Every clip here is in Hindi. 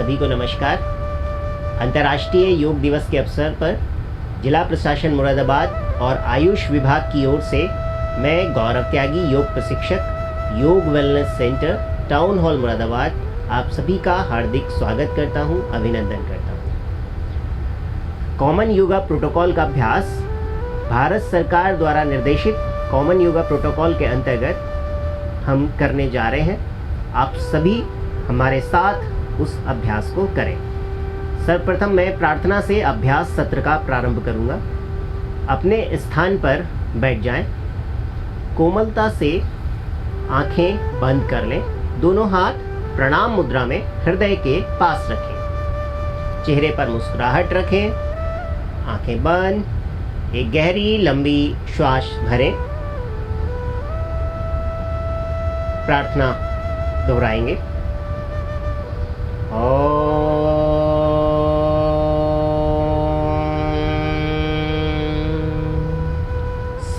सभी को नमस्कार। अंतर्राष्ट्रीय योग दिवस के अवसर पर जिला प्रशासन मुरादाबाद और आयुष विभाग की ओर से मैं गौरव त्यागी योग प्रशिक्षक योग wellness centre town hall Moradabad आप सभी का हार्दिक स्वागत करता हूं, अभिनंदन करता हूं। कॉमन योगा प्रोटोकॉल का अभ्यास भारत सरकार द्वारा निर्देशित कॉमन योगा प्रोटोकॉल के अंतर्गत हम करने जा रहे हैं। आप सभी हमारे साथ उस अभ्यास को करें। सर्वप्रथम मैं प्रार्थना से अभ्यास सत्र का प्रारंभ करूंगा। अपने स्थान पर बैठ जाएं। कोमलता से आंखें बंद कर लें। दोनों हाथ प्रणाम मुद्रा में हृदय के पास रखें। चेहरे पर मुस्कुराहट रखें। आंखें बंद। एक गहरी लंबी श्वास भरें। प्रार्थना दोहराएंगे।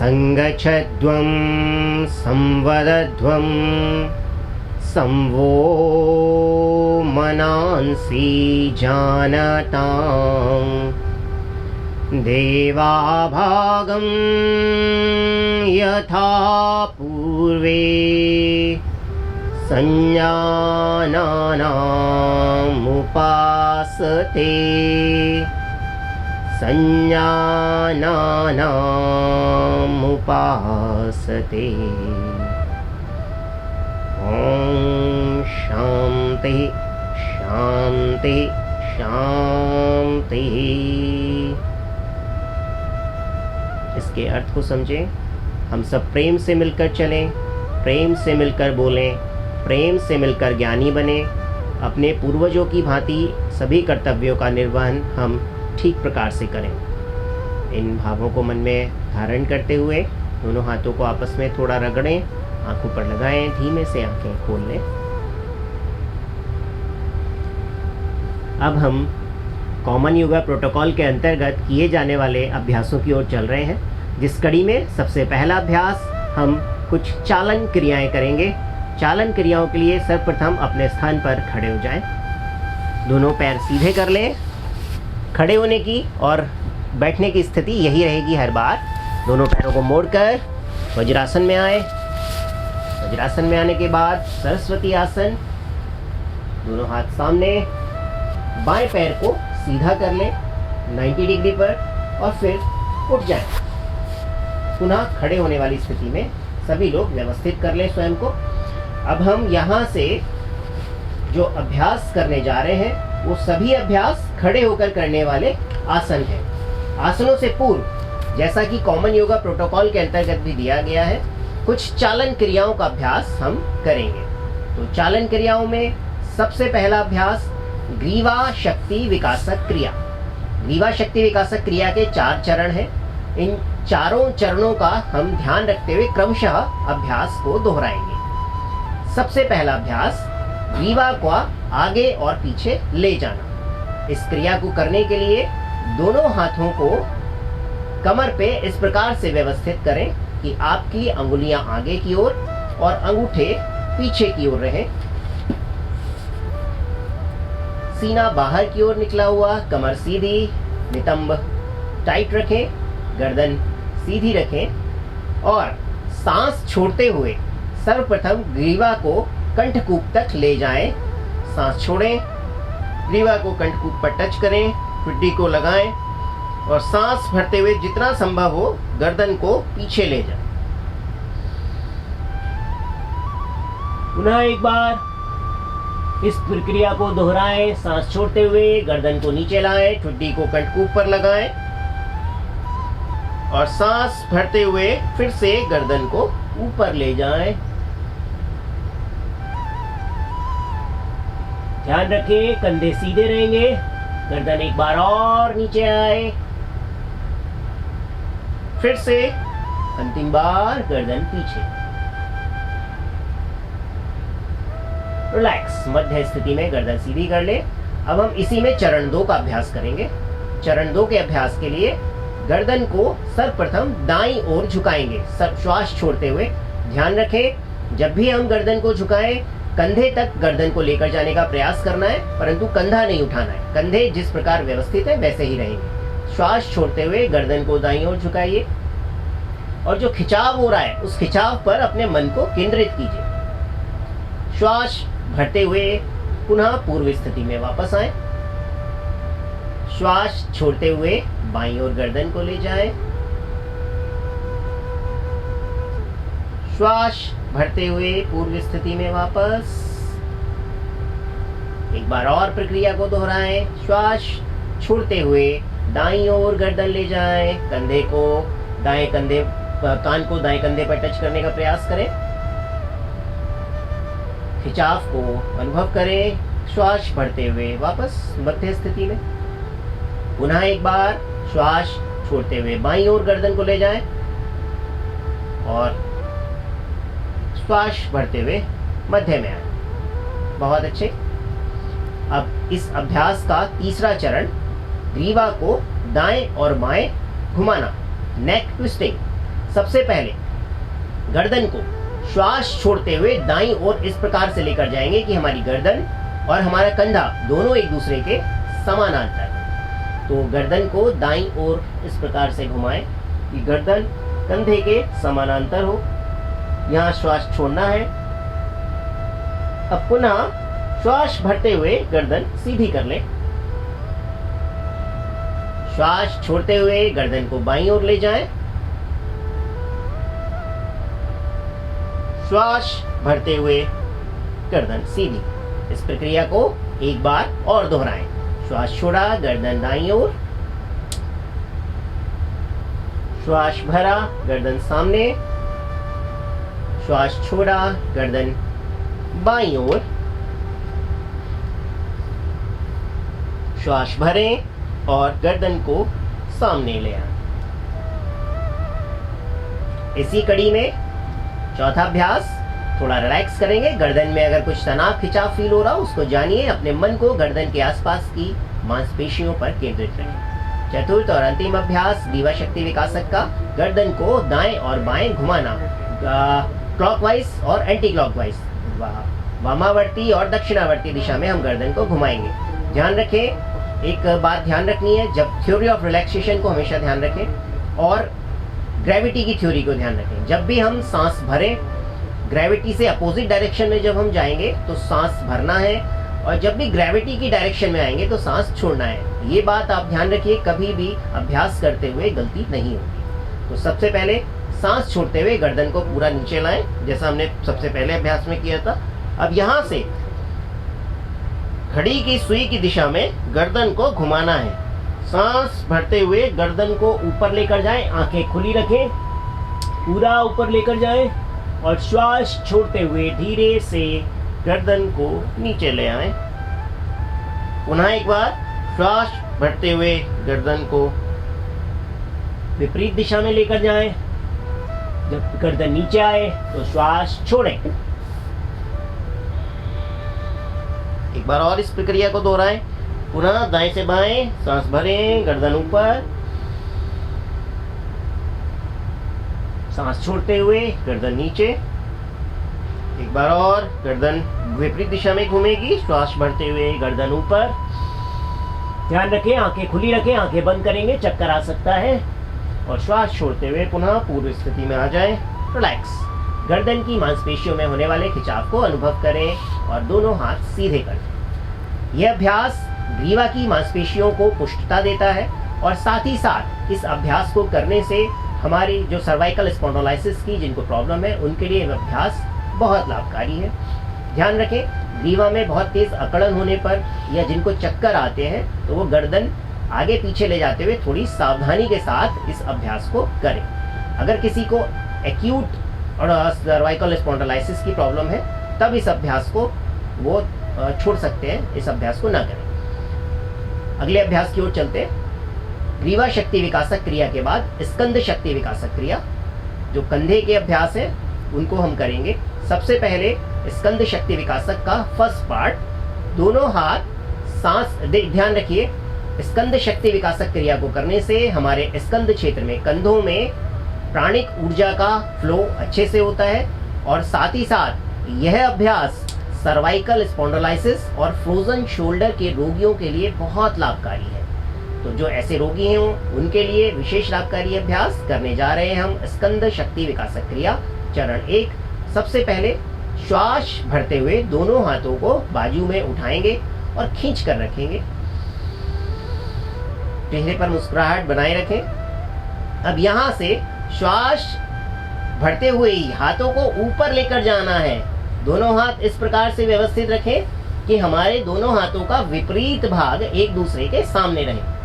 संगच्छध्वं संवदध्वं संवो मनांसि जानतां देवाभागं यथा पूर्वे संज्ञानानामुपासते संज्ञानानामुपासते। ॐ शांति शांति शांति। इसके अर्थ को समझें। हम सब प्रेम से मिलकर चलें, प्रेम से मिलकर बोलें, प्रेम से मिलकर ज्ञानी बने। अपने पूर्वजों की भांति सभी कर्तव्यों का निर्वहन हम ठीक प्रकार से करें। इन भावों को मन में धारण करते हुए दोनों हाथों को आपस में थोड़ा रगड़ें, आंखों पर लगाएं, धीमे से आंखें खोल लें। अब हम कॉमन योगा प्रोटोकॉल के अंतर्गत किए जाने वाले अभ्यासों की ओर चल रहे हैं, जिस कड़ी में सबसे पहला अभ्यास हम कुछ चालन क्रियाएं करेंगे। चालन क्रियाओं के लिए सर्वप्रथम अपने स्थान पर खड़े हो जाएं। दोनों पैर सीधे कर लें। खड़े होने की और बैठने की स्थिति यही रहेगी हर बार। दोनों पैरों को मोड़कर वज्रासन में आए। वज्रासन में आने के बाद सरस्वती आसन। दोनों हाथ सामने। बाएं पैर को सीधा कर लें 90 डिग्री पर और फिर उठ जाएं। पुनः खड़े होने वाली स्थिति में सभी लोग व्यवस्थित कर लें स्वयं को। अब हम यहाँ से जो अभ्यास करने जा रहे हैं वो सभी अभ्यास खड़े होकर करने वाले आसन हैं। आसनों से पूर्व, जैसा कि कॉमन योगा प्रोटोकॉल के अंतर्गत भी दिया गया है, कुछ चालन क्रियाओं का अभ्यास हम करेंगे। तो चालन क्रियाओं में सबसे पहला अभ्यास ग्रीवा शक्ति विकासक क्रिया। ग्रीवा शक्ति विकासक क्रिया के 4 चरण हैं। इन चारों चरणों का हम ध्यान रखते हुए क्रमशः अभ्यास को दोहराएंगे। सबसे पहला अभ्यास ग्रीवा को आगे और पीछे ले जाना। इस क्रिया को करने के लिए दोनों हाथों को कमर पे इस प्रकार से व्यवस्थित करें कि आपकी अंगुलियां आगे की ओर और अंगूठे पीछे की ओर रहें। सीना बाहर की ओर निकला हुआ, कमर सीधी, नितंब टाइट रखें, गर्दन सीधी रखें और सांस छोड़ते हुए सर्वप्रथम ग्रीवा को कंठकूप तक ले जाएं। सांस छोड़ें, ग्रीवा को कंठकूप पर टच करें, पिट्ठी को लगाएं और सांस भरते हुए जितना संभव हो गर्दन को पीछे ले जाएं। पुनः एक बार इस प्रक्रिया को दोहराएं। सांस छोड़ते हुए गर्दन को नीचे लाएं, ठुड्डी को कंठकूप पर लगाएं और सांस भरते हुए फिर से गर्दन को ऊपर ले जाएं। ध्यान रखें कंधे सीधे रहेंगे। गर्दन एक बार और नीचे आए। फिर से अंतिम बार गर्दन पीछे। रिलैक्स, मध्य स्थिति में गर्दन सीधी कर ले। अब हम इसी में चरण 2 का अभ्यास करेंगे। चरण 2 के अभ्यास के लिए गर्दन को सर्वप्रथम दाईं ओर झुकाएंगे, सब श्वास छोड़ते हुए। ध्यान रखें जब भी हम गर्दन को झुकाएं कंधे तक गर्दन को लेकर जाने का प्रयास करना है, परंतु कंधा नहीं उठाना है। कंधे जिस प्रकार व्यवस्थित है वैसे ही रहेंगे। श्वास छोड़ते हुए गर्दन को दाईं ओर झुकाइए और जो खिंचाव हो रहा है उस खिंचाव पर अपने मन को केंद्रित कीजिए। श्वास भरते हुए पुनः पूर्व स्थिति में वापस आए। श्वास छोड़ते हुए बाईं ओर गर्दन को ले जाएं। श्वास भरते हुए पूर्व स्थिति में वापस। एक बार और प्रक्रिया को दोहराएं। श्वास छोड़ते हुए दाईं ओर गर्दन ले जाएं। कंधे को दाएं कंधे कान को दाएं कंधे पर टच करने का प्रयास करें। खिंचाव को अनुभव करें। श्वास भरते हुए वापस मध्य स्थिति में। पुनः एक बार श्वास छोड़ते हुए बाईं ओर गर्दन को ले जाएं और श्वास भरते हुए मध्य में आए। बहुत अच्छे। अब इस अभ्यास का तीसरा चरण, ग्रीवा को दाएं और बाएं घुमाना, नेक ट्विस्टिंग। सबसे पहले गर्दन को श्वास छोड़ते हुए दाईं ओर इस प्रकार से लेकर जाएंगे कि हमारी गर्दन और हमारा कंधा दोनों एक दूसरे के समानांतर। तो गर्दन को दाईं ओर इस प्रकार से घुमाएं कि गर्दन कंधे के समानांतर हो। यहाँ श्वास छोड़ना है। अब पुनः श्वास भरते हुए गर्दन सीधी कर लें। श्वास छोड़ते हुए गर्दन को बाईं ओर ले जाएं। श्वास भरते हुए गर्दन सीधी। इस प्रक्रिया को एक बार और दोहराएं। श्वास छोड़ा, गर्दन दाईं ओर। श्वास भरा, गर्दन सामने। श्वास छोड़ा, गर्दन बाईं ओर। श्वास भरें और गर्दन को सामने ले आएं। इसी कड़ी में चौथा अभ्यास, थोड़ा रिलैक्स करेंगे। गर्दन में अगर कुछ तनाव खिंचाव फील हो रहा हो उसको जानिए। अपने मन को गर्दन के आसपास की मांसपेशियों पर केंद्रित रखें। चतुर्थ और अंतिम अभ्यास, ग्रीवा शक्ति विकासक का, गर्दन को दाएं और बाएं घुमाना, क्लॉकवाइज और एंटी क्लॉकवाइज, वामावर्ती और दक्षिणावर्ती दिशा में हम गर्दन को घुमाएंगे। ध्यान रखें, एक बात ध्यान रखनी है, जब थ्योरी ऑफ रिलैक्सेशन को हमेशा ध्यान रखें और ग्रेविटी की थ्योरी को ध्यान रखें। जब भी हम सांस भरें, ग्रेविटी से अपोजिट डायरेक्शन में जब हम जाएंगे तो सांस भरना है, और जब भी ग्रेविटी की डायरेक्शन में आएंगे तो सांस छोड़ना है। ये बात आप ध्यान रखिए, कभी भी अभ्यास करते हुए गलती नहीं होगी। तो सबसे पहले सांस छोड़ते हुए गर्दन को पूरा नीचे लाएं, जैसा हमने सबसे पहले अभ्यास में किया था। अब यहाँ से घड़ी की सुई की दिशा में गर्दन को घुमाना है। सांस भरते हुए गर्दन को ऊपर लेकर जाएं, आंखें खुली रखें, पूरा ऊपर लेकर जाएं और श्वास छोड़ते हुए धीरे से गर्दन को नीचे ले आएं। पुनः एक बार श्वास भरते हुए गर्दन को विपरीत दिशा में लेकर जाएं। जब गर्दन नीचे आए तो श्वास छोड़ें। एक बार और इस प्रक्रिया को दोहराएं। पुनः दाएं से बाएं, सांस भरें, गर्दन ऊपर, सांस छोड़ते हुए गर्दन नीचे। एक बार और गर्दन विपरीत दिशा में घूमेगी, श्वास भरते हुए गर्दन ऊपर। ध्यान रखें, आंखें खुली रखें, आंखें बंद करेंगे चक्कर आ सकता है। और श्वास छोड़ते हुए पुनः पूर्व स्थिति में आ जाएं। रिलैक्स। गर्दन की मांसपेशियों में होने वाले खिंचाव को अनुभव करें और दोनों हाथ सीधे कर दें। यह अभ्यास ग्रीवा की मांसपेशियों को पुष्टता देता है और साथ ही साथ इस अभ्यास को करने से हमारी जो सर्वाइकल स्पॉन्डिलोलिसिस की जिनको प्रॉब्लम है उनके लिए यह अभ्यास बहुत लाभकारी है। ध्यान रखें, ग्रीवा में बहुत तेज अकड़न होने पर या जिनको चक्कर आते हैं तो वो गर्दन आगे पीछे ले जाते हुए थोड़ी सावधानी के साथ इस अभ्यास को करें। अगर किसी को एक्यूट और सर्वाइकल स्पॉन्डिलोलिसिस की प्रॉब्लम है तब इस अभ्यास को वो छोड़ सकते हैं, इस अभ्यास को ना करें। अगले अभ्यास की ओर चलते हैं। ग्रीवा शक्ति विकासक क्रिया के बाद स्कंद शक्ति विकासक क्रिया, जो कंधे के अभ्यास है उनको हम करेंगे। सबसे पहले स्कंद शक्ति विकासक का फर्स्ट पार्ट, दोनों हाथ सांस, ध्यान रखिए, स्कंद शक्ति विकासक क्रिया को करने से हमारे स्कंद क्षेत्र में, कंधों में प्राणिक ऊर्जा का फ्लो अच्छे से होता है और साथ ही साथ यह अभ्यास सर्वाइकल स्पॉन्डिलोलिसिस और फ्रोजन शोल्डर के रोगियों के लिए बहुत लाभकारी है। तो जो ऐसे रोगी हैं उनके लिए विशेष लाभकारी अभ्यास करने जा रहे हैं हम स्कंद शक्ति विकासक क्रिया चरण 1। सबसे पहले श्वास भरते हुए दोनों हाथों को बाजू में उठाएंगे और खींच कर रखेंगे। चेहरे पर मुस्कुराहट बनाए रखें। अब यहाँ से श्वास भरते हुए ही हाथों को ऊपर लेकर जाना है। दोनों हाथ इस प्रकार से व्यवस्थित रखें कि हमारे दोनों हाथों का विपरीत भाग एक दूसरे के सामने रहे।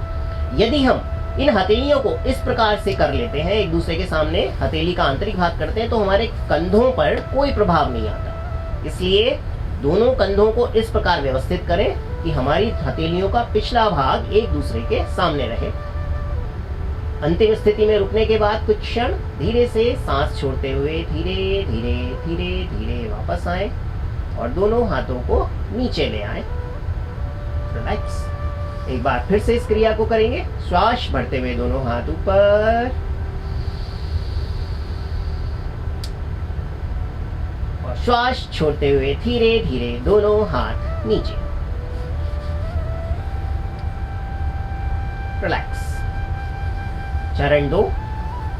यदि हम इन हथेलियों को इस प्रकार से कर लेते हैं, एक दूसरे के सामने हथेली का आंतरिक भाग करते हैं, तो हमारे कंधों पर कोई प्रभाव नहीं आता। इसलिए दोनों कंधों को इस प्रकार व्यवस्थित करें कि हमारी हथेलियों का पिछला भाग एक दूसरे के सामने रहे। अंतिम स्थिति में रुकने के बाद कुछ क्षण धीरे से सांस छोड़ते हुए धीरे धीरे धीरे धीरे वापस आए और दोनों हाथों को नीचे ले आए। रिलैक्स। एक बार फिर से इस क्रिया को करेंगे। श्वास भरते हुए दोनों हाथ ऊपर और श्वास छोड़ते हुए धीरे धीरे दोनों हाथ नीचे। रिलैक्स। चरण 2।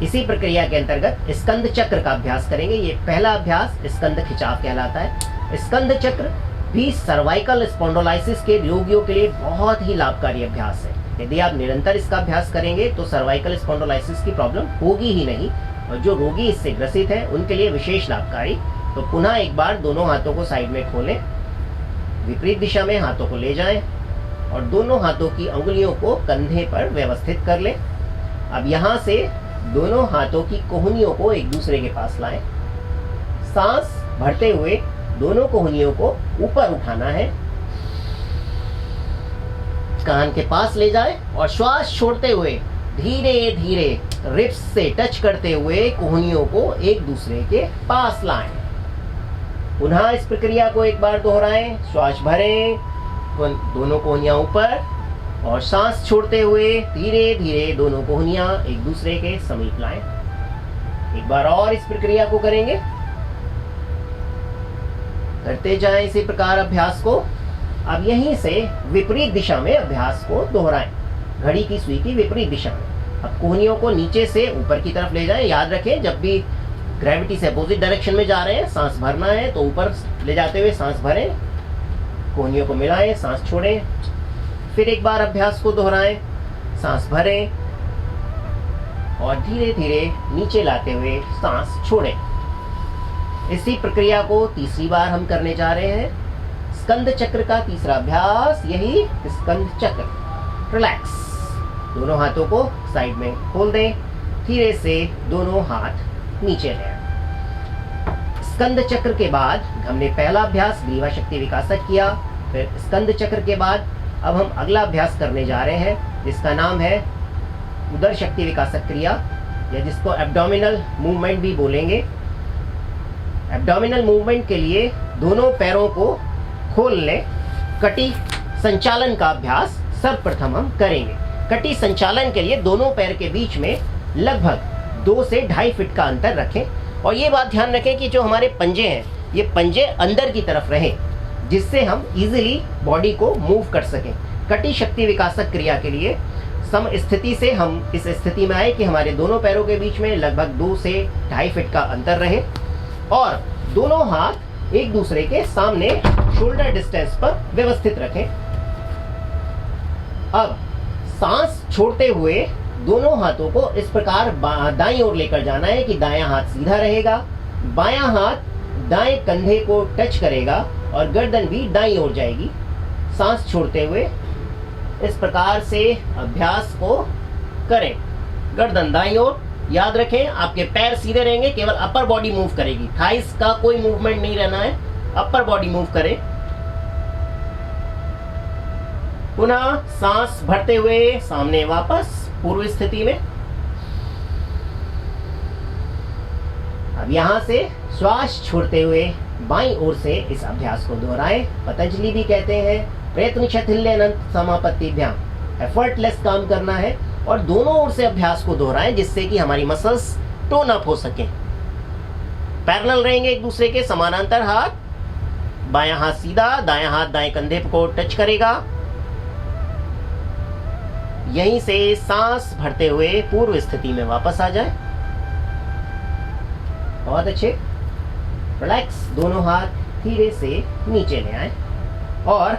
इसी प्रक्रिया के अंतर्गत स्कंद चक्र का अभ्यास करेंगे। ये पहला अभ्यास स्कंद खिंचाव कहलाता है। स्कंद चक्र भी सर्वाइकल स्पॉन्डिलोलिसिस के रोगियों के लिए बहुत ही लाभकारी अभ्यास है। यदि आप निरंतर इसका अभ्यास करेंगे तो सर्वाइकल स्पॉन्डिलोलिसिस की प्रॉब्लम होगी ही नहीं, और जो रोगी इससे ग्रसित है उनके लिए विशेष लाभकारी। तो पुनः एक बार दोनों हाथों को साइड में खोलें, विपरीत दिशा में हाथों को ले जाएं और दोनों हाथों की अंगुलियों को कंधे पर व्यवस्थित कर लें। अब यहाँ से दोनों हाथों की कोहनियों को एक दूसरे के पास लाएं। सांस भरते हुए दोनों कोहनियों को ऊपर उठाना है, कान के पास ले जाएं और श्वास छोड़ते हुए धीरे धीरे रिब्स से टच करते हुए कोहनियों को एक दूसरे के पास लाएं। पुनः इस प्रक्रिया को एक बार दोहराएं। श्वास भरें, दोनों कोहनियां ऊपर और सांस छोड़ते हुए धीरे धीरे दोनों कोहनियां एक दूसरे के समीप लाएं। एक बार और इस प्रक्रिया को करेंगे। करते जाएं इसी प्रकार अभ्यास को। अब यहीं से विपरीत दिशा में अभ्यास को दोहराएं, घड़ी की सुई की विपरीत दिशा में। अब कोहनियों को नीचे से ऊपर की तरफ ले जाएं। याद रखें, जब भी ग्रेविटी से अपोजिट डायरेक्शन में जा रहे हैं, सांस भरना है तो ऊपर ले जाते हुए सांस भरें, कोहनियों को मिलाएं, सांस छोड़ें। फिर एक बार अभ्यास को दोहराएं। सांस भरें और धीरे धीरे नीचे लाते हुए सांस छोड़ें। इसी प्रक्रिया को तीसरी बार हम करने जा रहे हैं। स्कंद चक्र का तीसरा अभ्यास यही स्कंद चक्र। रिलैक्स। दोनों हाथों को साइड में खोल दें, धीरे से दोनों हाथ नीचे ले आएं। स्कंद चक्र के बाद हमने पहला अभ्यास ग्रीवा शक्ति विकासक किया। फिर स्कंद चक्र के बाद अब हम अगला अभ्यास करने जा रहे हैं, जिसका नाम है उदर शक्ति विकासक क्रिया, या जिसको एब्डोमिनल मूवमेंट भी बोलेंगे। एब्डोमिनल मूवमेंट के लिए दोनों पैरों को खोल लें। कटी संचालन का अभ्यास सर्वप्रथम हम करेंगे। कटी संचालन के लिए दोनों पैर के बीच में लगभग 2 से 2.5 फीट का अंतर रखें, और ये बात ध्यान रखें कि जो हमारे पंजे हैं, ये पंजे अंदर की तरफ रहें, जिससे हम इजीली बॉडी को मूव कर सकें। कटी शक्ति विकासक क्रिया के लिए सम स्थिति से हम इस स्थिति में आए कि हमारे दोनों पैरों के बीच में लगभग 2 से 2.5 फीट का अंतर रहे और दोनों हाथ एक दूसरे के सामने शोल्डर डिस्टेंस पर व्यवस्थित रखें। अब सांस छोड़ते हुए दोनों हाथों को इस प्रकार दाईं ओर लेकर जाना है कि दायां हाथ सीधा रहेगा, बायां हाथ दाएं कंधे को टच करेगा और गर्दन भी दाईं ओर जाएगी। सांस छोड़ते हुए इस प्रकार से अभ्यास को करें। गर्दन दाईं ओर। याद रखें, आपके पैर सीधे रहेंगे, केवल अपर बॉडी मूव करेगी, थाइस का कोई मूवमेंट नहीं रहना है, अपर बॉडी मूव करें। पुनः सांस भरते हुए सामने वापस पूर्व स्थिति में। अब यहां से श्वास छोड़ते हुए बाईं ओर से इस अभ्यास को दोहराएं। पतंजलि भी कहते हैं प्रयत्न क्षतिल्यनंत समापत्तिभ्याम, एफर्टलेस काम करना है और दोनों ओर से अभ्यास को दोहराएं, जिससे कि हमारी मसल्स टोन अप हो सके। पैरेलल रहेंगे एक दूसरे के समानांतर, हाथ बायां हाथ सीधा, दायां हाथ दाएं कंधे को टच करेगा। यहीं से सांस भरते हुए पूर्व स्थिति में वापस आ जाए। बहुत अच्छे। रिलैक्स। दोनों हाथ धीरे से नीचे ले आए और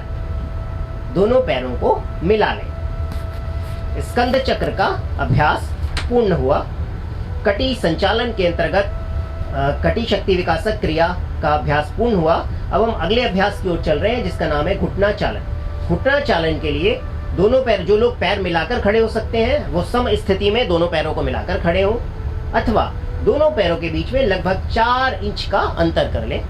दोनों पैरों को मिला लें। स्कंद चक्र का अभ्यास पूर्ण हुआ। कटी संचालन के अंतर्गत कटी शक्ति विकासक क्रिया का अभ्यास पूर्ण हुआ। अब हम अगले अभ्यास की ओर चल रहे हैं जिसका नाम है घुटना चालन। घुटना चालन के लिए दोनों पैर, जो लोग पैर मिलाकर खड़े हो सकते हैं वो सम स्थिति में दोनों पैरों को मिलाकर खड़े हों, अथवा दोनों पैरों के बीच में लगभग 4 इंच का अंतर कर लें।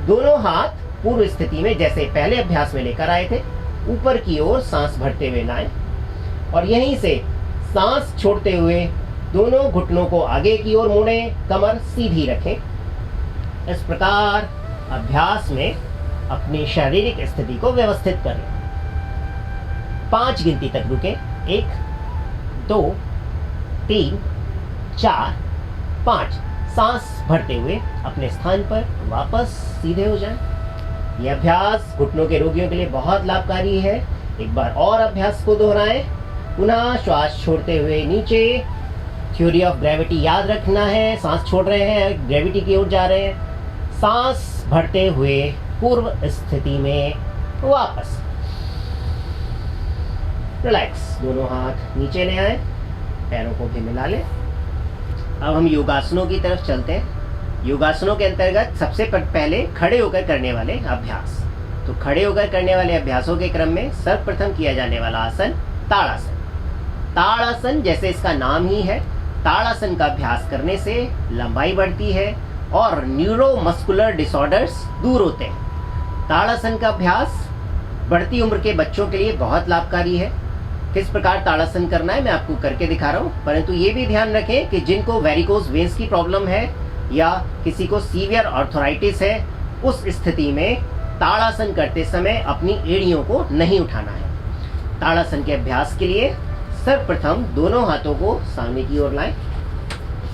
दोनों हाथ पूर्व स्थिति में जैसे पहले अभ्यास में लेकर आए थे, ऊपर की ओर सांस भरते हुए लाएं और यहीं से सांस छोड़ते हुए दोनों घुटनों को आगे की ओर मोड़ें, कमर सीधी रखें। इस प्रकार अभ्यास में अपनी शारीरिक स्थिति को व्यवस्थित करें। 5 गिनती तक रुकें। 1 2 3 4 5। सांस भरते हुए अपने स्थान पर वापस सीधे हो जाएं। यह अभ्यास घुटनों के रोगियों के लिए बहुत लाभकारी है। एक बार और अभ्यास को दोहराएं। पुनः श्वास छोड़ते हुए नीचे। थ्योरी ऑफ ग्रेविटी याद रखना है। सांस छोड़ रहे हैं, ग्रेविटी की ओर जा रहे हैं। सांस भरते हुए पूर्व स्थिति में वापस। रिलैक्स। दोनों हाथ नीचे ले आए, पैरों को भी मिला लें। अब हम योगासनों की तरफ चलते हैं। योगासनों के अंतर्गत सबसे पहले खड़े होकर करने वाले अभ्यास। तो खड़े होकर करने वाले अभ्यासों के क्रम में सर्वप्रथम किया जाने वाला आसन ताड़ासन। ताड़ासन जैसे इसका नाम ही है, ताड़ासन का अभ्यास करने से लंबाई बढ़ती है और न्यूरोमस्कुलर डिसऑर्डर्स दूर होते हैं। ताड़ासन का अभ्यास बढ़ती उम्र के बच्चों के लिए बहुत लाभकारी है। किस प्रकार ताड़ासन करना है मैं आपको करके दिखा रहा हूँ, परंतु ये भी ध्यान रखें कि जिनको वेरिकोज वेन्स की प्रॉब्लम है या किसी को सीवियर आर्थराइटिस है, उस स्थिति में ताड़ासन करते समय अपनी एड़ियों को नहीं उठाना है। ताड़ासन के अभ्यास के लिए सर्वप्रथम दोनों हाथों को सामने की ओर लाएं,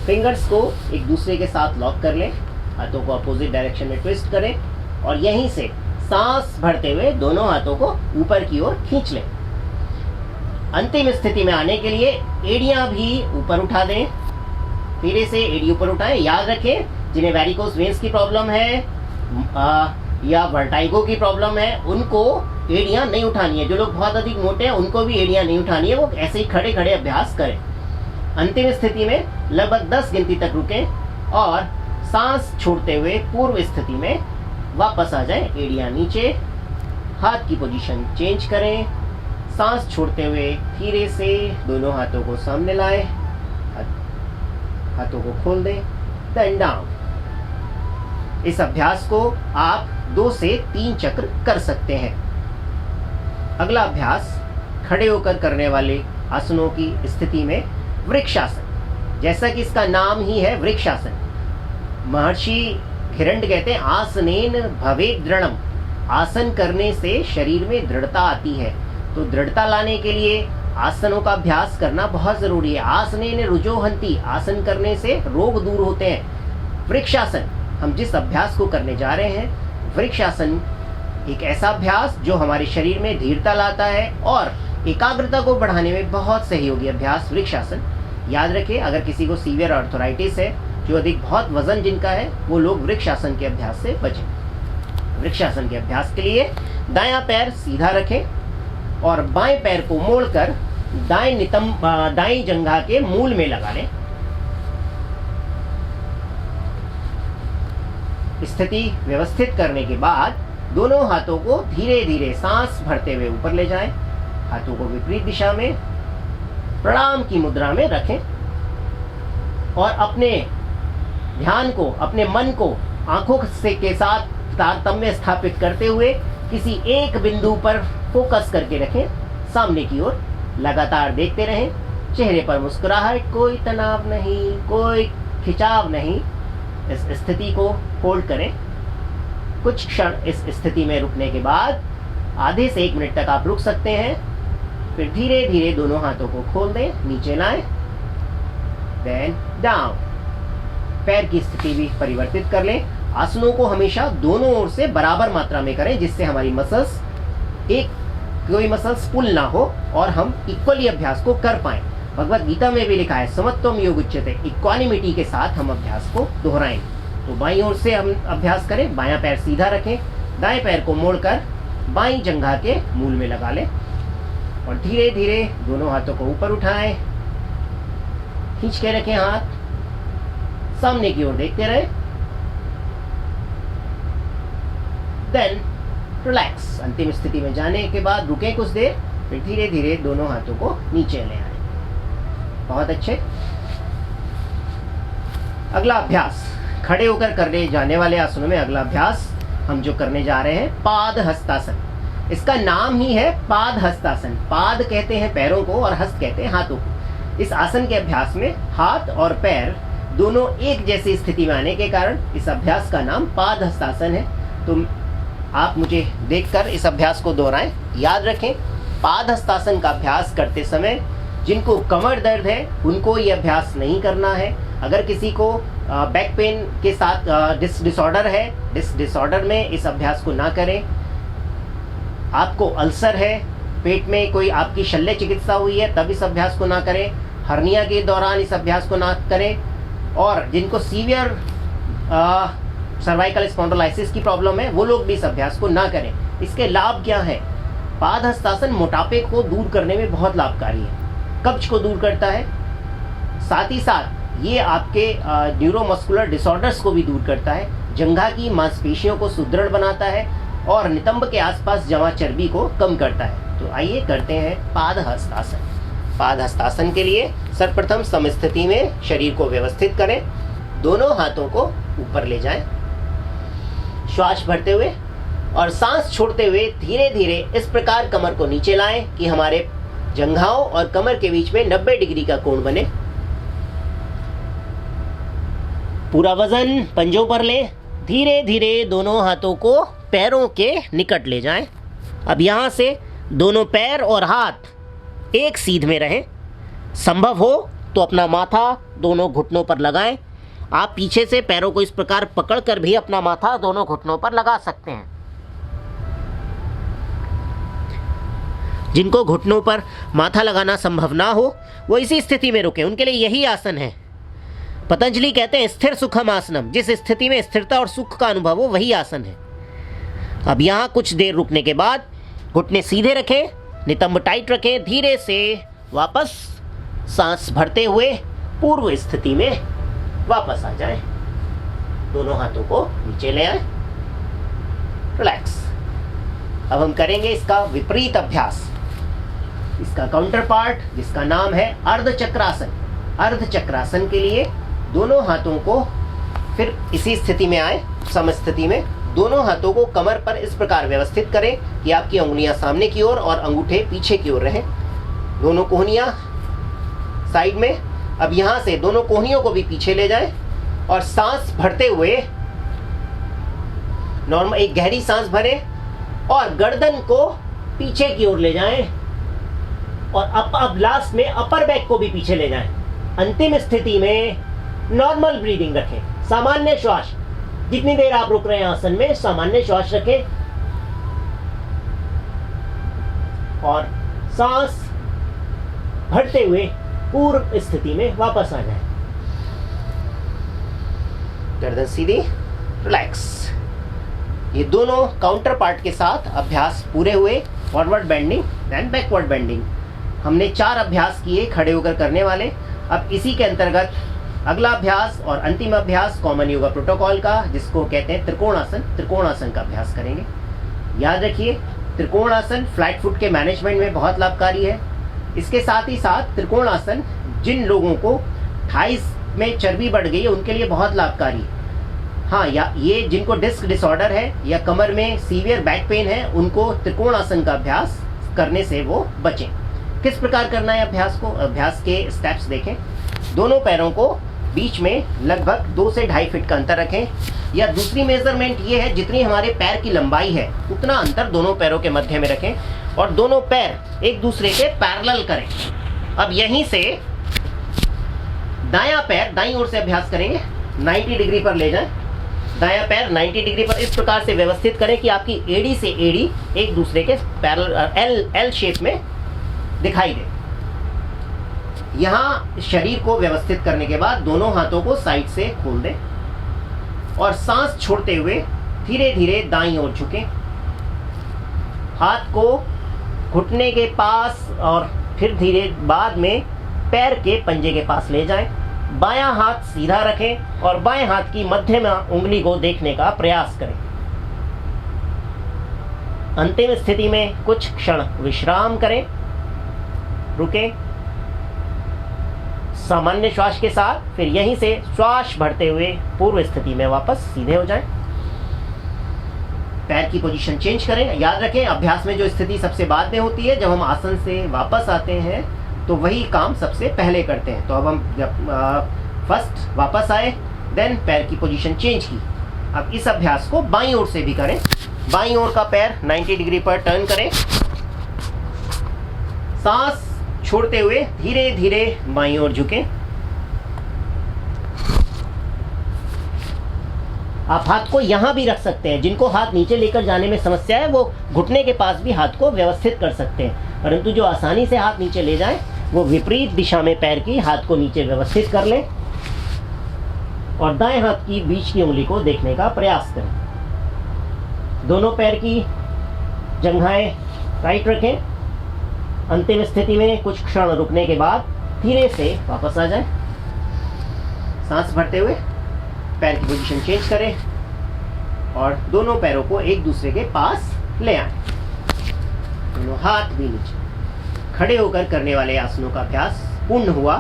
फिंगर्स को एक दूसरे के साथ लॉक कर लें, हाथों को अपोजिट डायरेक्शन में ट्विस्ट करें और यहीं से सांस भरते हुए दोनों हाथों को ऊपर की ओर खींच लें। अंतिम स्थिति में आने के लिए एड़ियां भी ऊपर उठा दें। धीरे से एड़ी ऊपर उठाएं। याद रखें जिन्हें वेरिकोज वेन्स की प्रॉब्लम है या वर्टाइगो की प्रॉब्लम है उनको एड़ियां नहीं उठानी है। जो लोग बहुत अधिक मोटे हैं उनको भी एड़ियां नहीं उठानी है, वो ऐसे ही खड़े खड़े अभ्यास करें। अंतिम स्थिति में लगभग 10 गिनती तक रुकें और सांस छोड़ते हुए पूर्व स्थिति में वापस आ जाएं। एड़ियां नीचे, हाथ की पोजीशन चेंज करें। सांस छोड़ते हुए धीरे से दोनों हाथों को सामने लाएं, हाथों को खोल दें, देन डाउन। इस अभ्यास को आप 2 से 3 चक्र कर सकते हैं। अगला अभ्यास खड़े होकर करने वाले आसनों की स्थिति में वृक्षासन। जैसा कि इसका नाम ही है वृक्षासन। महर्षि हिरण्य कहते हैं आसनेन भवेत् दृढ़म्। आसन करने से शरीर में दृढ़ता आती है, तो दृढ़ता लाने के लिए आसनों का अभ्यास करना बहुत जरूरी है। आसनेन रुजोहन्ति। आसन करने से रोग दूर होते हैं। वृक्षासन हम जिस अभ्यास को करने जा रहे हैं, वृक्षासन एक ऐसा अभ्यास जो हमारे शरीर में धीरता लाता है और एकाग्रता को बढ़ाने में बहुत सहयोगी अभ्यास वृक्षासन। याद रखें अगर किसी को सीवियर आर्थराइटिस है, जो अधिक बहुत वजन जिनका है, वो लोग वृक्षासन के अभ्यास से बचें। वृक्षासन के अभ्यास के लिए दायां पैर सीधा रखें और बाएं पैर को मोड़कर दाएं जंघा के मूल में लगा लें। स्थिति व्यवस्थित करने के बाद दोनों हाथों को धीरे धीरे सांस भरते हुए ऊपर ले जाएं। हाथों को विपरीत दिशा में प्रणाम की मुद्रा में रखें और अपने ध्यान को, अपने मन को आंखों से के साथ तारतम्य स्थापित करते हुए किसी एक बिंदु पर फोकस करके रखें। सामने की ओर लगातार देखते रहें। चेहरे पर मुस्कुराहट, कोई तनाव नहीं, कोई खिंचाव नहीं। इस स्थिति को होल्ड करें। कुछ क्षण इस स्थिति में रुकने के बाद आधे से 1 मिनट तक आप रुक सकते हैं। फिर धीरे धीरे दोनों हाथों को खोल दें, नीचे लाएं, देन डाउन। पैर की स्थिति भी परिवर्तित कर लें। आसनों को हमेशा दोनों ओर से बराबर मात्रा में करें, जिससे हमारी मसल्स कोई मसल्स पुल ना हो और हम इक्वली अभ्यास को कर पाएं। भगवत गीता में भी लिखा है समत्वम योग उच्यते, इक्वालिमिटी के साथ हम अभ्यास को दोहराएं। तो बाईं ओर से हम अभ्यास करें, बायां पैर सीधा रखें, दाएं पैर को मोड़कर बाईं जंघा के मूल में लगा लें और धीरे धीरे दोनों हाथों को ऊपर उठाएं, खींच के रखें, हाथ सामने की ओर देखते रहें। Then relax. अंतिम स्थिति में जाने के बाद रुकें कुछ देर, फिर धीरे धीरे दोनों हाथों को नीचे ले आए। बहुत अच्छे। अगला अभ्यास, खड़े होकर करने जाने वाले आसनों में अगला अभ्यास हम जो करने जा रहे हैं पाद हस्तासन। इसका नाम ही है पाद हस्तासन। पाद कहते हैं पैरों को और हस्त कहते हैं हाथों को। इस आसन के अभ्यास में हाथ और पैर दोनों एक जैसी स्थिति में आने के कारण इस अभ्यास का नाम पाद हस्तासन है। तो आप मुझे देखकर इस अभ्यास को दोहराएं। याद रखें, पाद हस्तासन का अभ्यास करते समय जिनको कमर दर्द है उनको ये अभ्यास नहीं करना है। अगर किसी को बैक पेन के साथ डिस्क डिसऑर्डर है, डिस्क डिसऑर्डर में इस अभ्यास को ना करें। आपको अल्सर है, पेट में कोई आपकी शल्य चिकित्सा हुई है, तब इस अभ्यास को ना करें। हर्निया के दौरान इस अभ्यास को ना करें। और जिनको सीवियर सर्वाइकल स्पॉन्डिलोलाइसिस की प्रॉब्लम है वो लोग भी इस अभ्यास को ना करें। इसके लाभ क्या है? पाद हस्तासन मोटापे को दूर करने में बहुत लाभकारी है, कब्ज को दूर करता है, साथ ही साथ ये आपके न्यूरोमस्कुलर डिसऑर्डर्स को भी दूर करता है, जंघा की मांसपेशियों को सुदृढ़ बनाता है और नितंब के आसपास जमा चर्बी को कम करता है। तो आइए करते हैं पाद हस्तासन। पाद हस्तासन के लिए सर्वप्रथम समस्थिति में शरीर को व्यवस्थित करें, दोनों हाथों को ऊपर ले जाएं, श्वास भरते हुए और सांस छोड़ते हुए धीरे धीरे इस प्रकार कमर को नीचे लाएं कि हमारे जंघाओं और कमर के बीच में 90 डिग्री का कोण बने। पूरा वजन पंजों पर लें, धीरे धीरे दोनों हाथों को पैरों के निकट ले जाएं। अब यहाँ से दोनों पैर और हाथ एक सीध में रहें। संभव हो तो अपना माथा दोनों घुटनों पर लगाएं। आप पीछे से पैरों को इस प्रकार पकड़कर भी अपना माथा दोनों घुटनों पर लगा सकते हैं। जिनको घुटनों पर माथा लगाना संभव ना हो वो इसी स्थिति में रुके, उनके लिए यही आसन है। पतंजलि कहते हैं स्थिर सुखम आसनम, जिस स्थिति में स्थिरता और सुख का अनुभव हो वही आसन है। अब यहाँ कुछ देर रुकने के बाद घुटने सीधे रखें, नितंब टाइट रखें, धीरे से वापस सांस भरते हुए पूर्व स्थिति में वापस आ जाएं। दोनों हाथों को नीचे ले आएं, रिलैक्स। अब हम करेंगे इसका विपरीत अभ्यास, इसका काउंटर पार्ट जिसका नाम है अर्धचक्रासन। अर्धचक्रासन के लिए दोनों हाथों को फिर इसी स्थिति में आए, समस्थिति में दोनों हाथों को कमर पर इस प्रकार व्यवस्थित करें कि आपकी उंगलियां सामने की ओर और अंगूठे पीछे की ओर रहें। दोनों कोहनियां साइड में। अब यहाँ से दोनों कोहनियों को भी पीछे ले जाएं और सांस भरते हुए नॉर्मल एक गहरी सांस भरें और गर्दन को पीछे की ओर ले जाएं और अब लास्ट में अपर बैक को भी पीछे ले जाएं। अंतिम स्थिति में नॉर्मल ब्रीदिंग रखें, सामान्य श्वास। जितनी देर आप रुक रहे हैं आसन में सामान्य श्वास रखें और सांस भरते हुए पूर्व स्थिति में वापस आ जाए। गर्दन सीधी, रिलैक्स। ये दोनों काउंटर पार्ट के साथ अभ्यास पूरे हुए। Forward bending then backward bending. हमने 4 अभ्यास किए खड़े होकर करने वाले। अब इसी के अंतर्गत अगला अभ्यास और अंतिम अभ्यास कॉमन योगा प्रोटोकॉल का, जिसको कहते हैं त्रिकोणासन, त्रिकोणासन का अभ्यास करेंगे। याद रखिए, त्रिकोणासन फ्लैट फुट के मैनेजमेंट में बहुत लाभकारी है। इसके साथ ही साथ त्रिकोणासन जिन लोगों को थाइस में चर्बी बढ़ गई है उनके लिए बहुत लाभकारी है। हाँ, या ये जिनको डिस्क डिसऑर्डर है या कमर में सीवियर बैक पेन है उनको त्रिकोणासन का अभ्यास करने से वो बचें। किस प्रकार करना है अभ्यास को? अभ्यास के स्टेप्स देखें। दोनों पैरों को बीच में लगभग 2 से 2.5 फीट का अंतर रखें, या दूसरी मेजरमेंट ये है जितनी हमारे पैर की लंबाई है उतना अंतर दोनों पैरों के मध्य में रखें और दोनों पैर एक दूसरे के पैरेलल करें। अब यहीं से दायां पैर दाईं ओर से अभ्यास करेंगे, 90 डिग्री पर ले जाएं दायां पैर 90 डिग्री पर इस प्रकार से व्यवस्थित करें कि आपकी एड़ी से एड़ी एक दूसरे के पैरेलल एल शेप में दिखाई दे। यहाँ शरीर को व्यवस्थित करने के बाद दोनों हाथों को साइड से खोल दें और सांस छोड़ते हुए धीरे धीरे दाईं ओर झुकें। हाथ को घुटने के पास और फिर धीरे बाद में पैर के पंजे के पास ले जाएं। बायां हाथ सीधा रखें और बाएं हाथ की मध्यम उंगली को देखने का प्रयास करें। अंतिम स्थिति में कुछ क्षण विश्राम करें, रुकें, सामान्य श्वास के साथ फिर यहीं से श्वास भरते हुए पूर्व स्थिति में वापस सीधे हो जाएं। पैर की पोजीशन चेंज करें। याद रखें, अभ्यास में जो स्थिति सबसे बाद में होती है, जब हम आसन से वापस आते हैं तो वही काम सबसे पहले करते हैं। तो अब हम जब फर्स्ट वापस आए, देन पैर की पोजीशन चेंज की। अब इस अभ्यास को बाईं ओर से भी करें। बाईं ओर का पैर 90 डिग्री पर टर्न करें, सांस छोड़ते हुए धीरे धीरे बाईं ओर झुकें। आप हाथ को यहां भी रख सकते हैं। जिनको हाथ नीचे लेकर जाने में समस्या है वो घुटने के पास भी हाथ को व्यवस्थित कर सकते हैं, परंतु जो आसानी से हाथ नीचे ले जाएं वो विपरीत दिशा में पैर की हाथ को नीचे व्यवस्थित कर लें और दाएं हाथ की बीच की उंगली को देखने का प्रयास करें। दोनों पैर की जंघाएं टाइट रखें। अंतिम स्थिति में कुछ क्षण रुकने के बाद धीरे से वापस आ जाएं। सांस भरते हुए पैर की पोजीशन चेंज करें और दोनों पैरों को एक दूसरे के पास ले आएं। दोनों हाथ भी नीचे। खड़े होकर करने वाले आसनों का अभ्यास पूर्ण हुआ।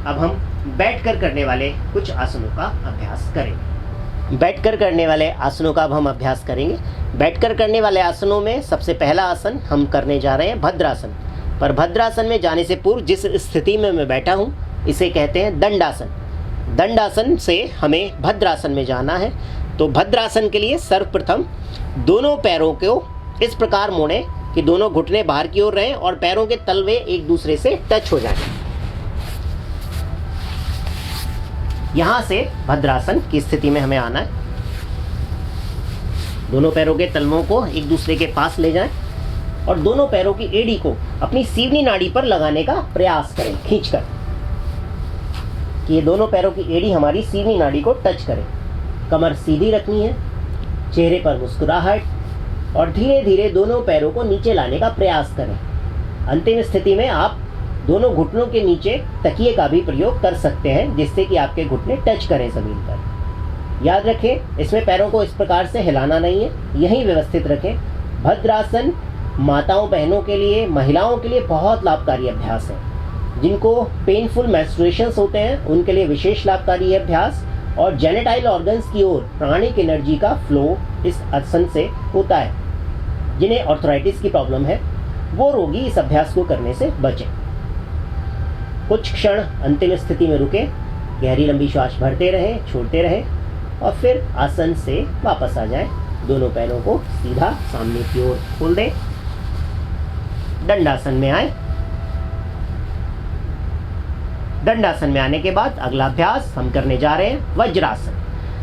अब हम बैठकर करने वाले कुछ आसनों का अभ्यास करेंगे। बैठकर करने वाले आसनों का अब हम अभ्यास करेंगे। बैठकर करने वाले आसनों में सबसे पहला आसन हम करने जा रहे हैं भद्रासन। पर भद्रासन में जाने से पूर्व जिस स्थिति में मैं बैठा हूँ इसे कहते हैं दंडासन। दंडासन से हमें भद्रासन में जाना है। तो भद्रासन के लिए सर्वप्रथम दोनों पैरों को इस प्रकार मोड़ें कि दोनों घुटने बाहर की ओर रहें और पैरों के तलवे एक दूसरे से टच हो जाएं। यहां से भद्रासन की स्थिति में हमें आना है। दोनों पैरों के तलवों को एक दूसरे के पास ले जाएं और दोनों पैरों की एड़ी को अपनी सीवनी नाड़ी पर लगाने का प्रयास करें, खींचकर, कि ये दोनों पैरों की एड़ी हमारी सीवनी नाड़ी को टच करें। कमर सीधी रखनी है, चेहरे पर मुस्कुराहट और धीरे धीरे दोनों पैरों को नीचे लाने का प्रयास करें। अंतिम स्थिति में आप दोनों घुटनों के नीचे तकिए का भी प्रयोग कर सकते हैं जिससे कि आपके घुटने टच करें जमीन पर। याद रखें, इसमें पैरों को इस प्रकार से हिलाना नहीं है, यहीं व्यवस्थित रखें। भद्रासन माताओं बहनों के लिए, महिलाओं के लिए बहुत लाभकारी अभ्यास है। जिनको पेनफुल मेंस्ट्रुएशंस होते हैं उनके लिए विशेष लाभकारी अभ्यास और जेनेटाइल ऑर्गन्स की ओर प्राणिक एनर्जी का फ्लो इस आसन से होता है। जिन्हें ऑर्थराइटिस की प्रॉब्लम है वो रोगी इस अभ्यास को करने से बचें। कुछ क्षण अंतिम स्थिति में रुकें, गहरी लंबी श्वास भरते रहें, छोड़ते रहें और फिर आसन से वापस आ जाएं। दोनों पैरों को सीधा सामने की ओर खोल दें। दंडासन में आए। दंडासन में आने के बाद अगला अभ्यास हम करने जा रहे हैं वज्रासन।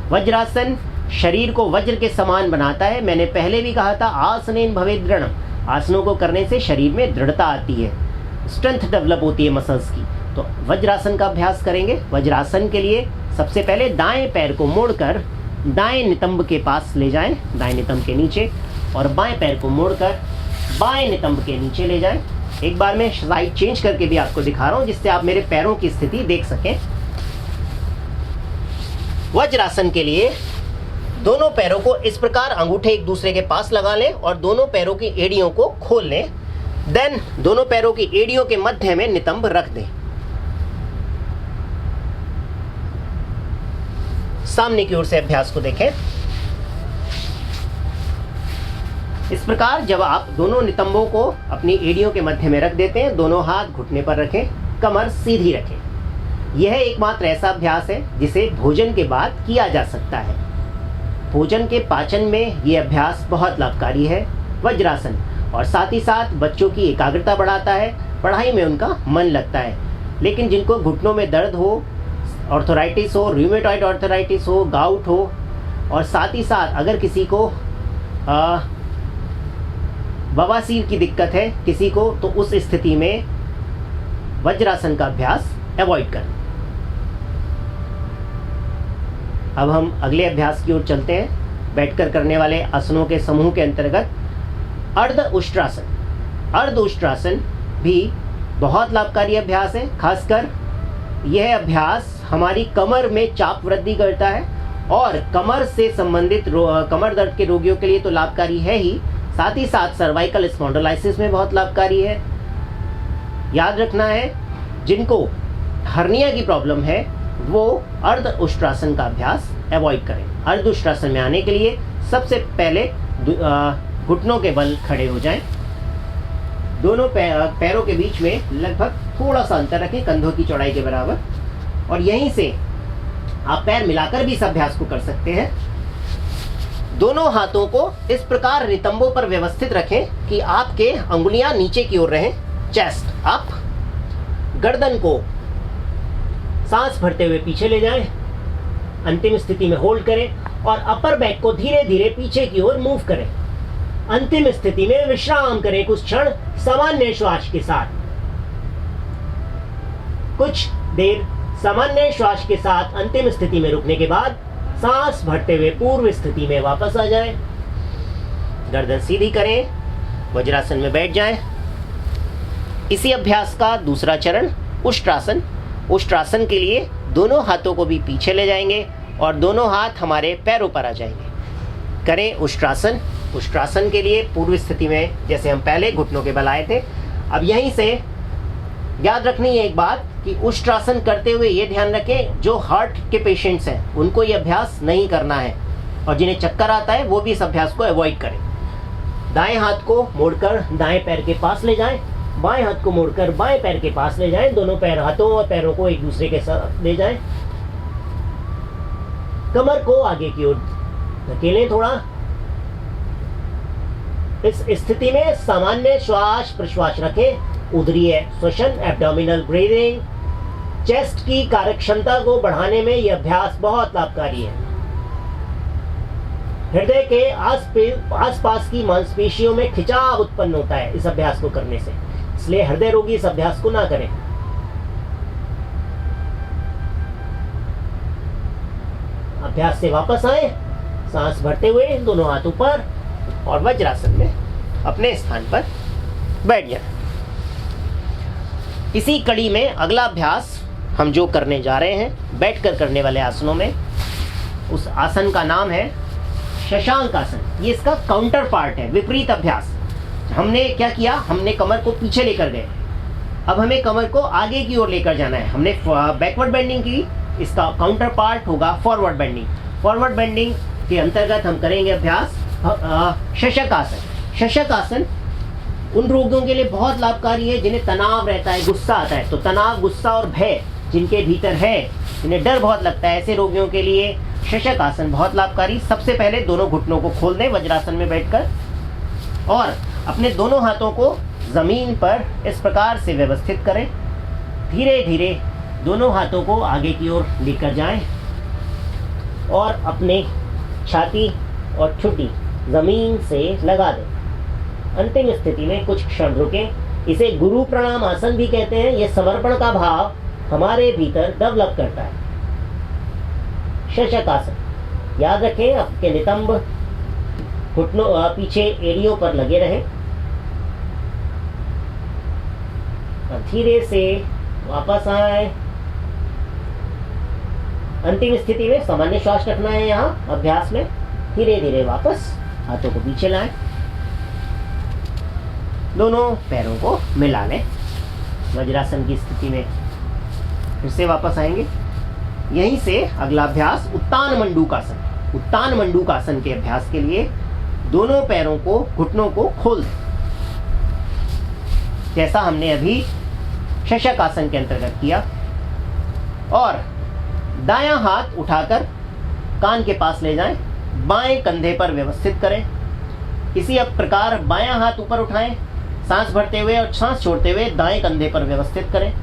वज्रासन शरीर को वज्र के समान बनाता है। मैंने पहले भी कहा था आसनेन भवेत् दृढ़म्। आसनों को करने से शरीर में दृढ़ता आती है, स्ट्रेंथ डेवलप होती है मसल्स की। तो वज्रासन का अभ्यास करेंगे। वज्रासन के लिए सबसे पहले दाएं पैर को मोड़कर दाएं नितंब के पास ले जाएं, दाएं नितंब के नीचे, और बाएं पैर को मोड़कर बाएं नितंब के नीचे ले जाएं। एक बार मैं साइड चेंज करके भी आपको दिखा रहा हूं जिससे आप मेरे पैरों की स्थिति देख सकें। वज्रासन के लिए दोनों पैरों को इस प्रकार अंगूठे एक दूसरे के पास लगा लें और दोनों पैरों की एड़ियों को खोल लें। देन दोनों पैरों की एड़ियों के मध्य में नितंब रख दें। सामने की ओर से अभ्यास को देखें। इस प्रकार जब आप दोनों नितंबों को अपनी एड़ियों के मध्य में रख देते हैं, दोनों हाथ घुटने पर रखें, कमर सीधी रखें। यह एकमात्र ऐसा अभ्यास है जिसे भोजन के बाद किया जा सकता है। भोजन के पाचन में यह अभ्यास बहुत लाभकारी है वज्रासन, और साथ ही साथ बच्चों की एकाग्रता बढ़ाता है, पढ़ाई में उनका मन लगता है। लेकिन जिनको घुटनों में दर्द हो, ऑर्थराइटिस हो, रूमेटॉइड ऑर्थराइटिस हो, गाउट हो, और साथ ही साथ अगर किसी को बवासीर की दिक्कत है किसी को, तो उस स्थिति में वज्रासन का अभ्यास अवॉइड करें। अब हम अगले अभ्यास की ओर चलते हैं। बैठकर करने वाले आसनों के समूह के अंतर्गत अर्ध उष्ट्रासन। अर्ध उष्ट्रासन भी बहुत लाभकारी अभ्यास है। खासकर यह अभ्यास हमारी कमर में चाप वृद्धि करता है और कमर से संबंधित कमर दर्द के रोगियों के लिए तो लाभकारी है ही, साथ ही साथ सर्वाइकल स्पॉन्डिलाइसिस में बहुत लाभकारी है। याद रखना है, जिनको हर्निया की प्रॉब्लम है वो अर्ध उष्ट्रासन का अभ्यास अवॉइड करें। अर्ध उष्ट्रासन में आने के लिए सबसे पहले घुटनों के बल खड़े हो जाएं। दोनों पैरों के बीच में लगभग थोड़ा सा अंतर रखें, कंधों की चौड़ाई के बराबर, और यहीं से आप पैर मिलाकर भी इस अभ्यास को कर सकते हैं। दोनों हाथों को इस प्रकार नितंबों पर व्यवस्थित रखें कि आपके अंगुलियां नीचे की ओर रहें, चेस्ट अप। गर्दन को सांस भरते हुए पीछे ले जाएं, अंतिम स्थिति में होल्ड करें और अपर बैक को धीरे धीरे पीछे की ओर मूव करें। अंतिम स्थिति में विश्राम करें कुछ क्षण सामान्य श्वास के साथ। कुछ देर सामान्य श्वास के साथ अंतिम स्थिति में रुकने के बाद सांस भरते हुए पूर्व स्थिति में वापस आ जाएं। गर्दन सीधी करें, वज्रासन में बैठ जाएं। इसी अभ्यास का दूसरा चरण उष्ट्रासन। उष्ट्रासन के लिए दोनों हाथों को भी पीछे ले जाएंगे और दोनों हाथ हमारे पैरों पर आ जाएंगे। करें उष्ट्रासन। उष्ट्रासन के लिए पूर्व स्थिति में जैसे हम पहले घुटनों के बल आए थे, अब यहीं से याद रखनी है एक बात कि उष्ट्रासन करते हुए ये ध्यान रखें, जो हार्ट के पेशेंट्स हैं उनको ये अभ्यास नहीं करना है और जिन्हें चक्कर आता है वो भी इस अभ्यास को अवॉइड करें। दाएं हाथ को मोड़कर दाएं पैर के पास ले जाएं, बाएं हाथ को मोड़कर बाएं पैर के पास ले जाएं। दोनों हाथों और पैरों को एक दूसरे के साथ ले जाएं। कमर को आगे की ओर धकेलें थोड़ा। इस स्थिति में सामान्य श्वास प्रश्वास रखें। उदरीय श्वसन, एब्डोमिनल ब्रीदिंग, चेस्ट की कार्यक्षमता को बढ़ाने में यह अभ्यास बहुत लाभकारी है। हृदय के आसपास की मांसपेशियों में खिंचाव उत्पन्न होता है इस अभ्यास को करने से, इसलिए हृदय रोगी इस अभ्यास को ना करें। अभ्यास से वापस आए, सांस भरते हुए दोनों हाथ ऊपर और वज्रासन में अपने स्थान पर बैठ जाए। इसी कड़ी में अगला अभ्यास हम जो करने जा रहे हैं बैठकर करने वाले आसनों में, उस आसन का नाम है शशांक आसन। ये इसका काउंटर पार्ट है, विपरीत अभ्यास। हमने क्या किया, हमने कमर को पीछे लेकर गए, अब हमें कमर को आगे की ओर लेकर जाना है। हमने बैकवर्ड बेंडिंग की, इसका काउंटर पार्ट होगा फॉरवर्ड बेंडिंग। फॉरवर्ड बेंडिंग के अंतर्गत हम करेंगे अभ्यास शशक आसन। शशक आसन उन रोगियों के लिए बहुत लाभकारी है जिन्हें तनाव रहता है, गुस्सा आता है। तो तनाव, गुस्सा और भय जिनके भीतर है, जिन्हें डर बहुत लगता है, ऐसे रोगियों के लिए शशक आसन बहुत लाभकारी। सबसे पहले दोनों घुटनों को खोल दें वज्रासन में बैठकर और अपने दोनों हाथों को जमीन पर इस प्रकार से व्यवस्थित करें। धीरे धीरे दोनों हाथों को आगे की ओर लेकर जाएं और अपने छाती और ठुड्डी जमीन से लगा दें। अंतिम स्थिति में कुछ क्षण रुकें। इसे गुरु प्रणाम आसन भी कहते हैं। यह समर्पण का भाव हमारे भीतर डेवलप करता है। शशक आसन याद रखें, आपके नितंब घुटनों पीछे एड़ियों पर लगे रहें और धीरे से वापस आए। अंतिम स्थिति में सामान्य श्वास रखना है। यहाँ अभ्यास में धीरे धीरे वापस हाथों को पीछे लाएं, दोनों पैरों को मिला लें। वज्रासन की स्थिति में फिर से वापस आएंगे। यहीं से अगला अभ्यास उत्तान मंडूकासन। उत्तान मंडूकासन के अभ्यास के लिए दोनों पैरों को, घुटनों को खोल दें, जैसा हमने अभी शशक आसन के अंतर्गत किया। और दायां हाथ उठाकर कान के पास ले जाएं, बाएं कंधे पर व्यवस्थित करें। इसी प्रकार बायां हाथ ऊपर उठाएं, सांस भरते हुए और सांस छोड़ते हुए दाएं कंधे पर व्यवस्थित करें।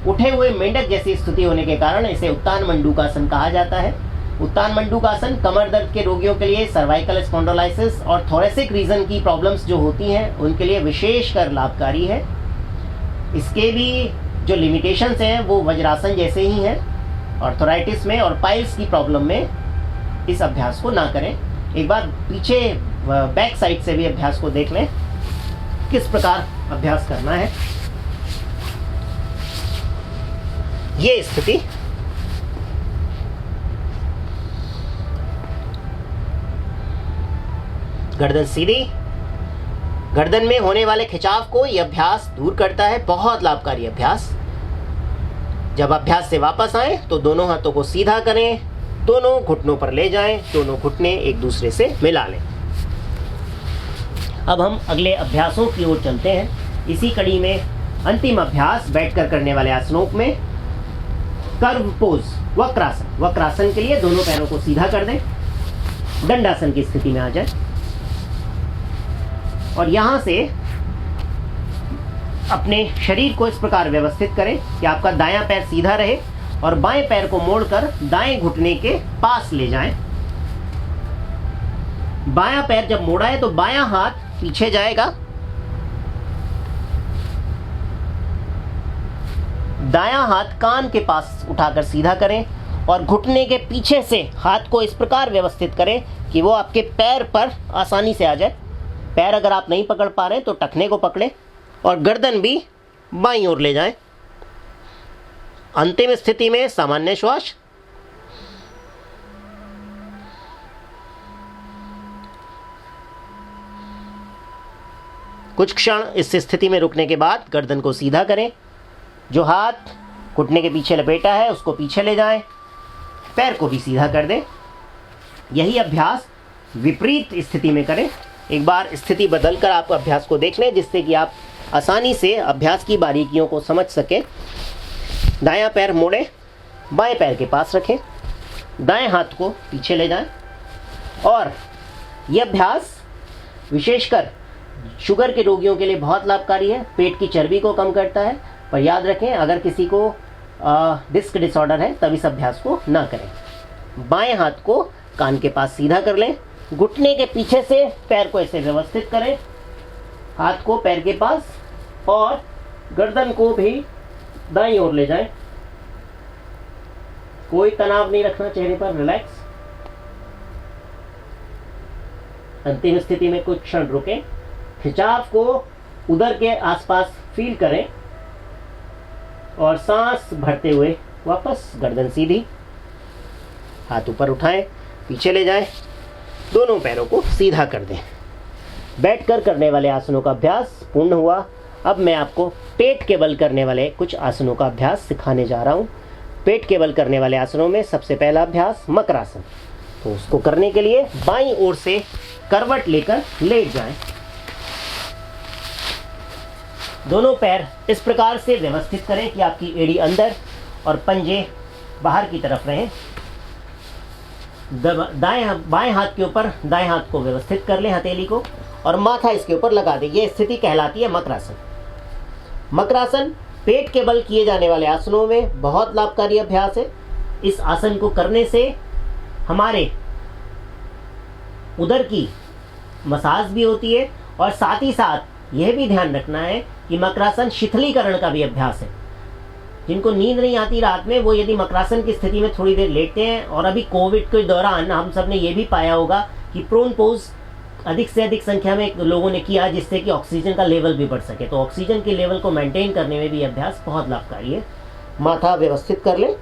उठे हुए मेंढक जैसी स्थिति होने के कारण इसे उत्तान मंडूकासन कहा जाता है। उत्तान मंडूकासन कमर दर्द के रोगियों के लिए, सर्वाइकल स्पॉन्डिलोलाइसिस और थोरेसिक रीजन की प्रॉब्लम्स जो होती हैं उनके लिए विशेषकर लाभकारी है। इसके भी जो लिमिटेशंस हैं वो वज्रासन जैसे ही हैं। आर्थराइटिस में और पाइल्स की प्रॉब्लम में इस अभ्यास को ना करें। एक बार पीछे बैक साइड से भी अभ्यास को देख लें, किस प्रकार अभ्यास करना है। ये स्थिति, गर्दन सीधी, गर्दन में होने वाले खिंचाव को यह अभ्यास दूर करता है। बहुत लाभकारी अभ्यास। जब अभ्यास से वापस आए तो दोनों हाथों को सीधा करें, दोनों घुटनों पर ले जाएं, दोनों घुटने एक दूसरे से मिला लें। अब हम अगले अभ्यासों की ओर चलते हैं। इसी कड़ी में अंतिम अभ्यास बैठकर करने वाले आसनों में कर्व पोज, वक्रासन। वक्रासन के लिए दोनों पैरों को सीधा कर दें, दंडासन की स्थिति में आ जाए और यहां से अपने शरीर को इस प्रकार व्यवस्थित करें कि आपका दायां पैर सीधा रहे और बाएं पैर को मोड़कर दाएं घुटने के पास ले जाएं। बायां पैर जब मोड़ा है तो बायां हाथ पीछे जाएगा, दायां हाथ कान के पास उठाकर सीधा करें और घुटने के पीछे से हाथ को इस प्रकार व्यवस्थित करें कि वो आपके पैर पर आसानी से आ जाए। पैर अगर आप नहीं पकड़ पा रहे हैं तो टखने को पकड़ें और गर्दन भी बाईं ओर ले जाएं। अंतिम स्थिति में सामान्य श्वास। कुछ क्षण इस स्थिति में रुकने के बाद गर्दन को सीधा करें। जो हाथ घुटने के पीछे लपेटा है उसको पीछे ले जाएं, पैर को भी सीधा कर दें। यही अभ्यास विपरीत स्थिति में करें। एक बार स्थिति बदलकर आप अभ्यास को देख लें, जिससे कि आप आसानी से अभ्यास की बारीकियों को समझ सकें। दायां पैर मोड़ें, बाएं पैर के पास रखें, दाएं हाथ को पीछे ले जाएं और यह अभ्यास विशेषकर शुगर के रोगियों के लिए बहुत लाभकारी है। पेट की चर्बी को कम करता है। पर याद रखें, अगर किसी को डिस्क डिसऑर्डर है तब इस अभ्यास को ना करें। बाएं हाथ को कान के पास सीधा कर लें, घुटने के पीछे से पैर को ऐसे व्यवस्थित करें, हाथ को पैर के पास और गर्दन को भी दाईं ओर ले जाएं। कोई तनाव नहीं रखना चेहरे पर, रिलैक्स। अंतिम स्थिति में कुछ क्षण रुकें, खिंचाव को उदर के आसपास फील करें और सांस भरते हुए वापस गर्दन सीधी, हाथ ऊपर उठाएं, पीछे ले जाएं, दोनों पैरों को सीधा कर दें। बैठकर करने वाले आसनों का अभ्यास पूर्ण हुआ। अब मैं आपको पेट के बल करने वाले कुछ आसनों का अभ्यास सिखाने जा रहा हूं। पेट के बल करने वाले आसनों में सबसे पहला अभ्यास मकरासन। तो उसको करने के लिए बाईं ओर से करवट लेकर लेट जाएं। दोनों पैर इस प्रकार से व्यवस्थित करें कि आपकी एड़ी अंदर और पंजे बाहर की तरफ रहें। बाएं हाथ के ऊपर दाएं हाथ को व्यवस्थित कर लें, हथेली को, और माथा इसके ऊपर लगा दें। यह स्थिति कहलाती है मकरासन। मकरासन पेट के बल किए जाने वाले आसनों में बहुत लाभकारी अभ्यास है। इस आसन को करने से हमारे उदर की मसाज भी होती है और साथ ही साथ यह भी ध्यान रखना है कि मकरासन शिथिलीकरण का भी अभ्यास है। जिनको नींद नहीं आती रात में, वो यदि मकरासन की स्थिति में थोड़ी देर लेटते हैं, और अभी कोविड के दौरान हम सब ने ये भी पाया होगा कि प्रोन पोज अधिक से अधिक संख्या में लोगों ने किया, जिससे कि ऑक्सीजन का लेवल भी बढ़ सके। तो ऑक्सीजन के लेवल को मेंटेन करने में भी अभ्यास बहुत लाभकारी है। माथा व्यवस्थित कर लें।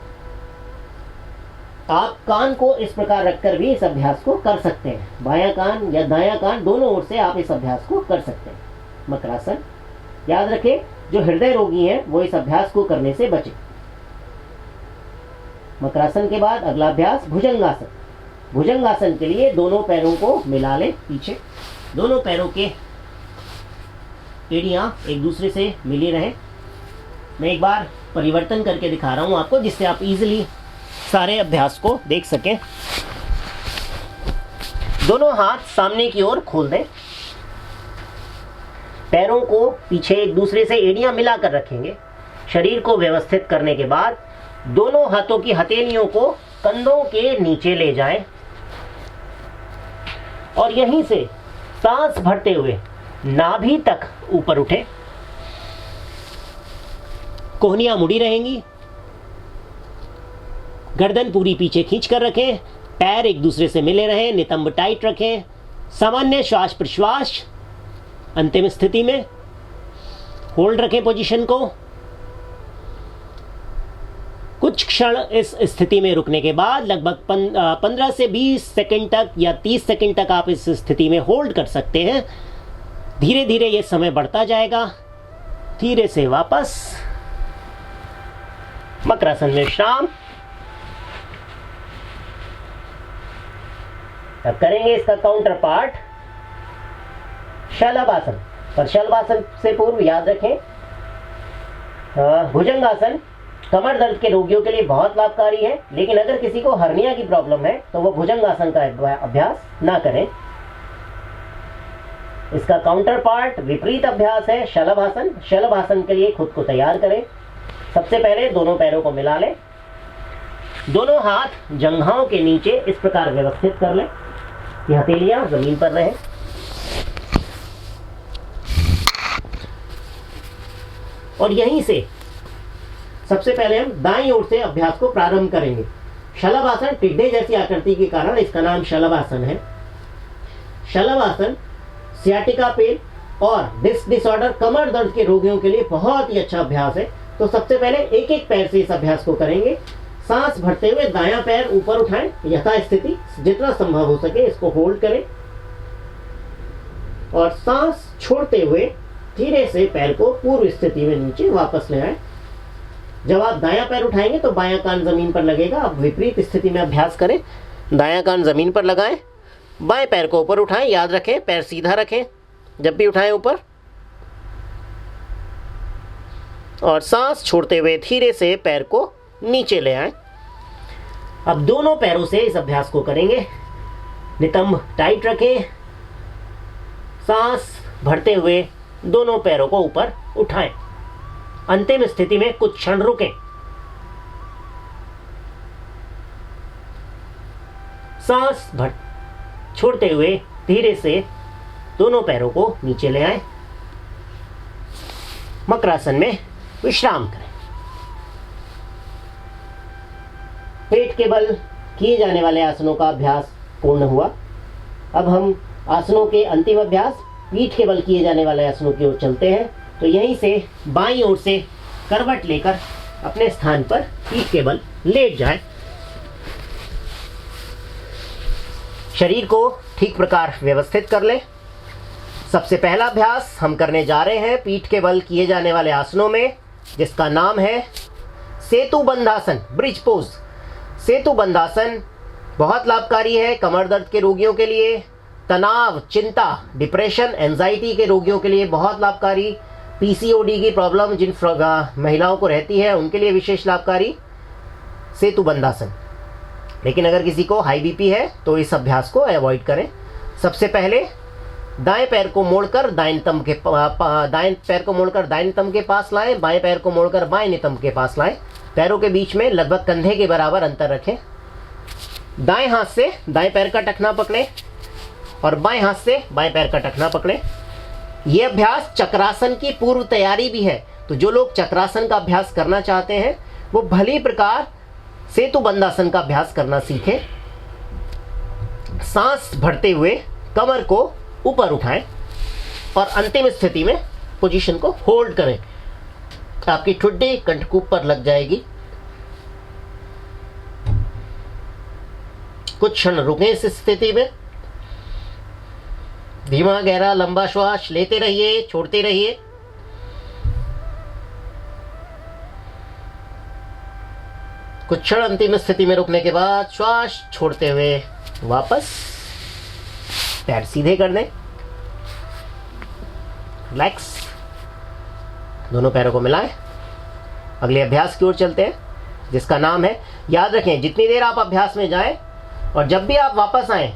आप कान को इस प्रकार रखकर भी इस अभ्यास को कर सकते हैं। बायां कान या दायां कान दोनों ओर से आप इस अभ्यास को कर सकते हैं। मकरासन। याद रखें, जो हृदय रोगी हैं वो इस अभ्यास को करने से बचें। मकरासन के बाद अगला अभ्यास भुजंगासन। भुजंगासन के लिए दोनों पैरों को मिला लें पीछे, दोनों पैरों के एड़ियां एक दूसरे से मिली रहें। मैं एक बार परिवर्तन करके दिखा रहा हूं आपको, जिससे आप इजीली सारे अभ्यास को देख सकें। दोनों हाथ सामने की ओर खोल दें, पैरों को पीछे एक दूसरे से एड़ियां मिलाकर रखेंगे। शरीर को व्यवस्थित करने के बाद दोनों हाथों की हथेलियों को कंधों के नीचे ले जाएं और यहीं से सांस भरते हुए नाभि तक ऊपर उठे। कोहनियां मुड़ी रहेंगी, गर्दन पूरी पीछे खींच कर रखें, पैर एक दूसरे से मिले रहें, नितंब टाइट रखें। सामान्य श्वास प्रश्वास अंतिम स्थिति में होल्ड रखें पोजीशन को। कुछ क्षण इस स्थिति में रुकने के बाद लगभग 15 से 20 सेकंड तक या 30 सेकंड तक आप इस स्थिति में होल्ड कर सकते हैं। धीरे धीरे ये समय बढ़ता जाएगा। धीरे से वापस मकरासन में विश्राम। अब करेंगे इसका काउंटर पार्ट शलभासन। पर शलभासन से पूर्व याद रखें भुजंगासन कमर दर्द के रोगियों के लिए बहुत लाभकारी है, लेकिन अगर किसी को हर्निया की प्रॉब्लम है तो वो भुजंगासन का अभ्यास ना करें। इसका काउंटर पार्ट विपरीत अभ्यास है शलभासन। शलभासन के लिए खुद को तैयार करें। सबसे पहले दोनों पैरों को मिला लें, दोनों हाथ जंघाओं के नीचे इस प्रकार व्यवस्थित कर लें, यह हथेलियां जमीन पर रहें। और यहीं से सबसे पहले हम दाईं ओर से अभ्यास को प्रारंभ करेंगे। शलभासन टिड्डे जैसी आकृति के कारण इसका नाम शलभासन है। शलभासन सियाटिका पेन और डिस्क डिसऑर्डर कमर दर्द के रोगियों के लिए बहुत ही अच्छा अभ्यास है। तो सबसे पहले एक एक पैर से इस अभ्यास को करेंगे। सांस भरते हुए दायां पैर ऊपर उठाएं, यथास्थिति जितना संभव हो सके इसको होल्ड करें और सांस छोड़ते हुए धीरे से पैर को पूर्व स्थिति में नीचे वापस ले आए। जब आप दायां पैर उठाएंगे तो बायां कान जमीन पर लगेगा। आप विपरीत स्थिति में अभ्यास करें, दायां कान जमीन पर लगाएं, बाएं पैर को ऊपर उठाएं। याद रखें पैर सीधा रखें जब भी उठाएं ऊपर, और सांस छोड़ते हुए धीरे से पैर को नीचे ले आएं। अब दोनों पैरों से इस अभ्यास को करेंगे। नितंब टाइट रखें, सांस भरते हुए दोनों पैरों को ऊपर उठाएं। अंतिम स्थिति में कुछ क्षण रुकें। सांस छोड़ते हुए धीरे से दोनों पैरों को नीचे ले आएं। मकरासन में विश्राम करें। पेट के बल किए जाने वाले आसनों का अभ्यास पूर्ण हुआ। अब हम आसनों के अंतिम अभ्यास पीठ के बल किए जाने वाले आसनों की ओर चलते हैं। तो यहीं से बाईं ओर से करवट लेकर अपने स्थान पर पीठ के बल लेट जाएं। शरीर को ठीक प्रकार व्यवस्थित कर लें। सबसे पहला अभ्यास हम करने जा रहे हैं पीठ के बल किए जाने वाले आसनों में, जिसका नाम है सेतु बंधासन, ब्रिज पोज। सेतु बंधासन बहुत लाभकारी है कमर दर्द के रोगियों के लिए, तनाव, चिंता, डिप्रेशन, एंजाइटी के रोगियों के लिए बहुत लाभकारी, पीसीओडी की प्रॉब्लम जिन महिलाओं को रहती है उनके लिए विशेष लाभकारी सेतु बंधासन। लेकिन अगर किसी को हाई बीपी है तो इस अभ्यास को अवॉइड करें। सबसे पहले दाएं पैर को मोड़कर दाएं नितंब के पास लाएं, बाएं पैर को मोड़कर बाएं नितंब के पास लाएं। पैरों के बीच में लगभग कंधे के बराबर अंतर रखें। दाएं हाथ से दाएं पैर का टखना पकड़ें और बाएं हाथ से बाएं पैर का टखना पकड़ें। यह अभ्यास चक्रासन की पूर्व तैयारी भी है। तो जो लोग चक्रासन का अभ्यास करना चाहते हैं वो भली प्रकार सेतु बंधासन का अभ्यास करना सीखें। सांस भरते हुए कमर को ऊपर उठाएं और अंतिम स्थिति में पोजीशन को होल्ड करें। आपकी ठुड्डी कंठकूप पर लग जाएगी। कुछ क्षण रुकें इस स्थिति में। धीमा गहरा लंबा श्वास लेते रहिए, छोड़ते रहिए। कुछ क्षण अंतिम स्थिति में रुकने के बाद श्वास छोड़ते हुए वापस पैर सीधे कर दें। रिलैक्स, दोनों पैरों को मिलाएं। अगले अभ्यास की ओर चलते हैं, जिसका नाम है, याद रखें जितनी देर आप अभ्यास में जाएं और जब भी आप वापस आएं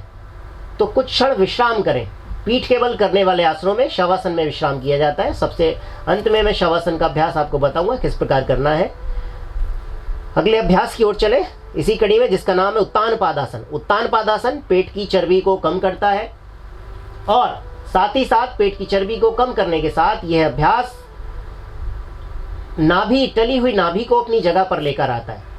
तो कुछ क्षण विश्राम करें। पीठ के बल करने वाले आसनों में शवासन में विश्राम किया जाता है। सबसे अंत में मैं शवासन का अभ्यास आपको बताऊंगा किस प्रकार करना है। अगले अभ्यास की ओर चले। इसी कड़ी में, जिसका नाम है उत्तान पादासन। उत्तान पादासन पेट की चर्बी को कम करता है और साथ ही साथ पेट की चर्बी को कम करने के साथ यह अभ्यास नाभि, टली हुई नाभि को अपनी जगह पर लेकर आता है।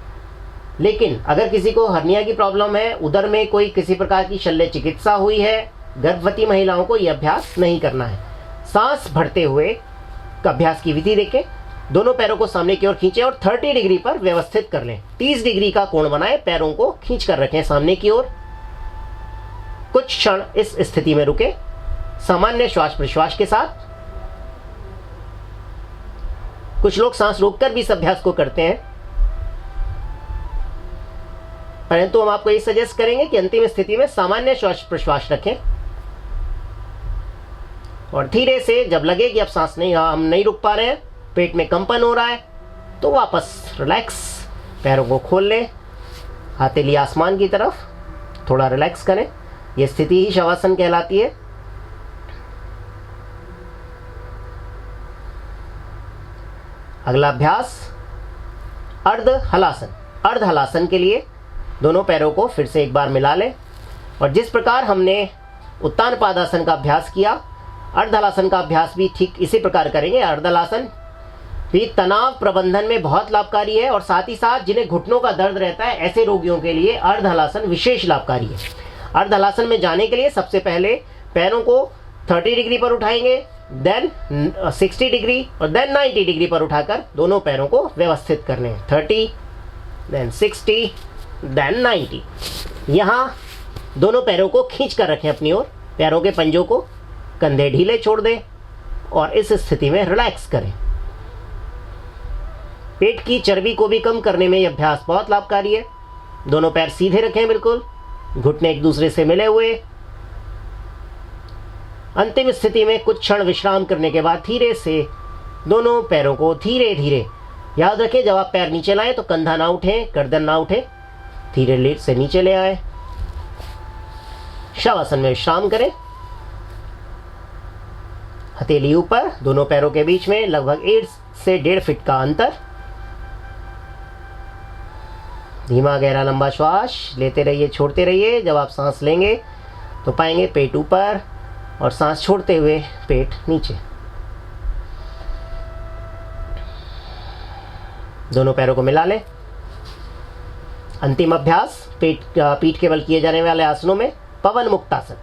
लेकिन अगर किसी को हर्निया की प्रॉब्लम है, उदर में कोई किसी प्रकार की शल्य चिकित्सा हुई है, गर्भवती महिलाओं को यह अभ्यास नहीं करना है। सांस भरते हुए अभ्यास की विधि देखें। दोनों पैरों को सामने की ओर खींचें और 30 डिग्री पर व्यवस्थित कर लें। 30 डिग्री का कोण बनाएं, पैरों को खींच कर रखें सामने की ओर। कुछ क्षण इस स्थिति में रुके सामान्य श्वास प्रश्वास के साथ। कुछ लोग सांस रोककर भी इस अभ्यास को करते हैं, परंतु हम आपको ये सजेस्ट करेंगे कि अंतिम स्थिति में सामान्य श्वास प्रश्वास रखें और धीरे से जब लगे कि अब सांस नहीं, हम नहीं रुक पा रहे हैं, पेट में कंपन हो रहा है, तो वापस रिलैक्स, पैरों को खोल लें, हथेली आसमान की तरफ, थोड़ा रिलैक्स करें। यह स्थिति ही शवासन कहलाती है। अगला अभ्यास अर्ध हलासन। अर्ध हलासन के लिए दोनों पैरों को फिर से एक बार मिला लें और जिस प्रकार हमने उत्तान पादासन का अभ्यास किया, अर्ध हलासन का अभ्यास भी ठीक इसी प्रकार करेंगे। अर्ध हलासन भी तनाव प्रबंधन में बहुत लाभकारी है और साथ ही साथ जिन्हें घुटनों का दर्द रहता है, ऐसे रोगियों के लिए अर्ध हलासन विशेष लाभकारी है। अर्ध हलासन में जाने के लिए सबसे पहले पैरों को 30 डिग्री पर उठाएंगे, देन 60 डिग्री और देन 90 डिग्री पर उठाकर दोनों पैरों को व्यवस्थित करने हैं। 30, देन 60, देन 90। यहाँ दोनों पैरों को खींच कर रखें अपनी ओर, पैरों के पंजों को, कंधे ढीले छोड़ दें और इस स्थिति में रिलैक्स करें। पेट की चर्बी को भी कम करने में यह अभ्यास बहुत लाभकारी है। दोनों पैर सीधे रखें, बिल्कुल घुटने एक दूसरे से मिले हुए। अंतिम स्थिति में कुछ क्षण विश्राम करने के बाद धीरे से दोनों पैरों को धीरे धीरे, याद रखें जब आप पैर नीचे लाएं तो कंधा ना उठे, गर्दन ना उठे, धीरे लेट से नीचे ले आए। शवासन में विश्राम करें। हथेली ऊपर, दोनों पैरों के बीच में लगभग 1 से 1.5 फीट का अंतर। धीमा गहरा लंबा श्वास लेते रहिए, छोड़ते रहिए। जब आप सांस लेंगे तो पाएंगे पेट ऊपर और सांस छोड़ते हुए पेट नीचे। दोनों पैरों को मिला लें। अंतिम अभ्यास पीठ के बल किए जाने वाले आसनों में पवन मुक्तासन।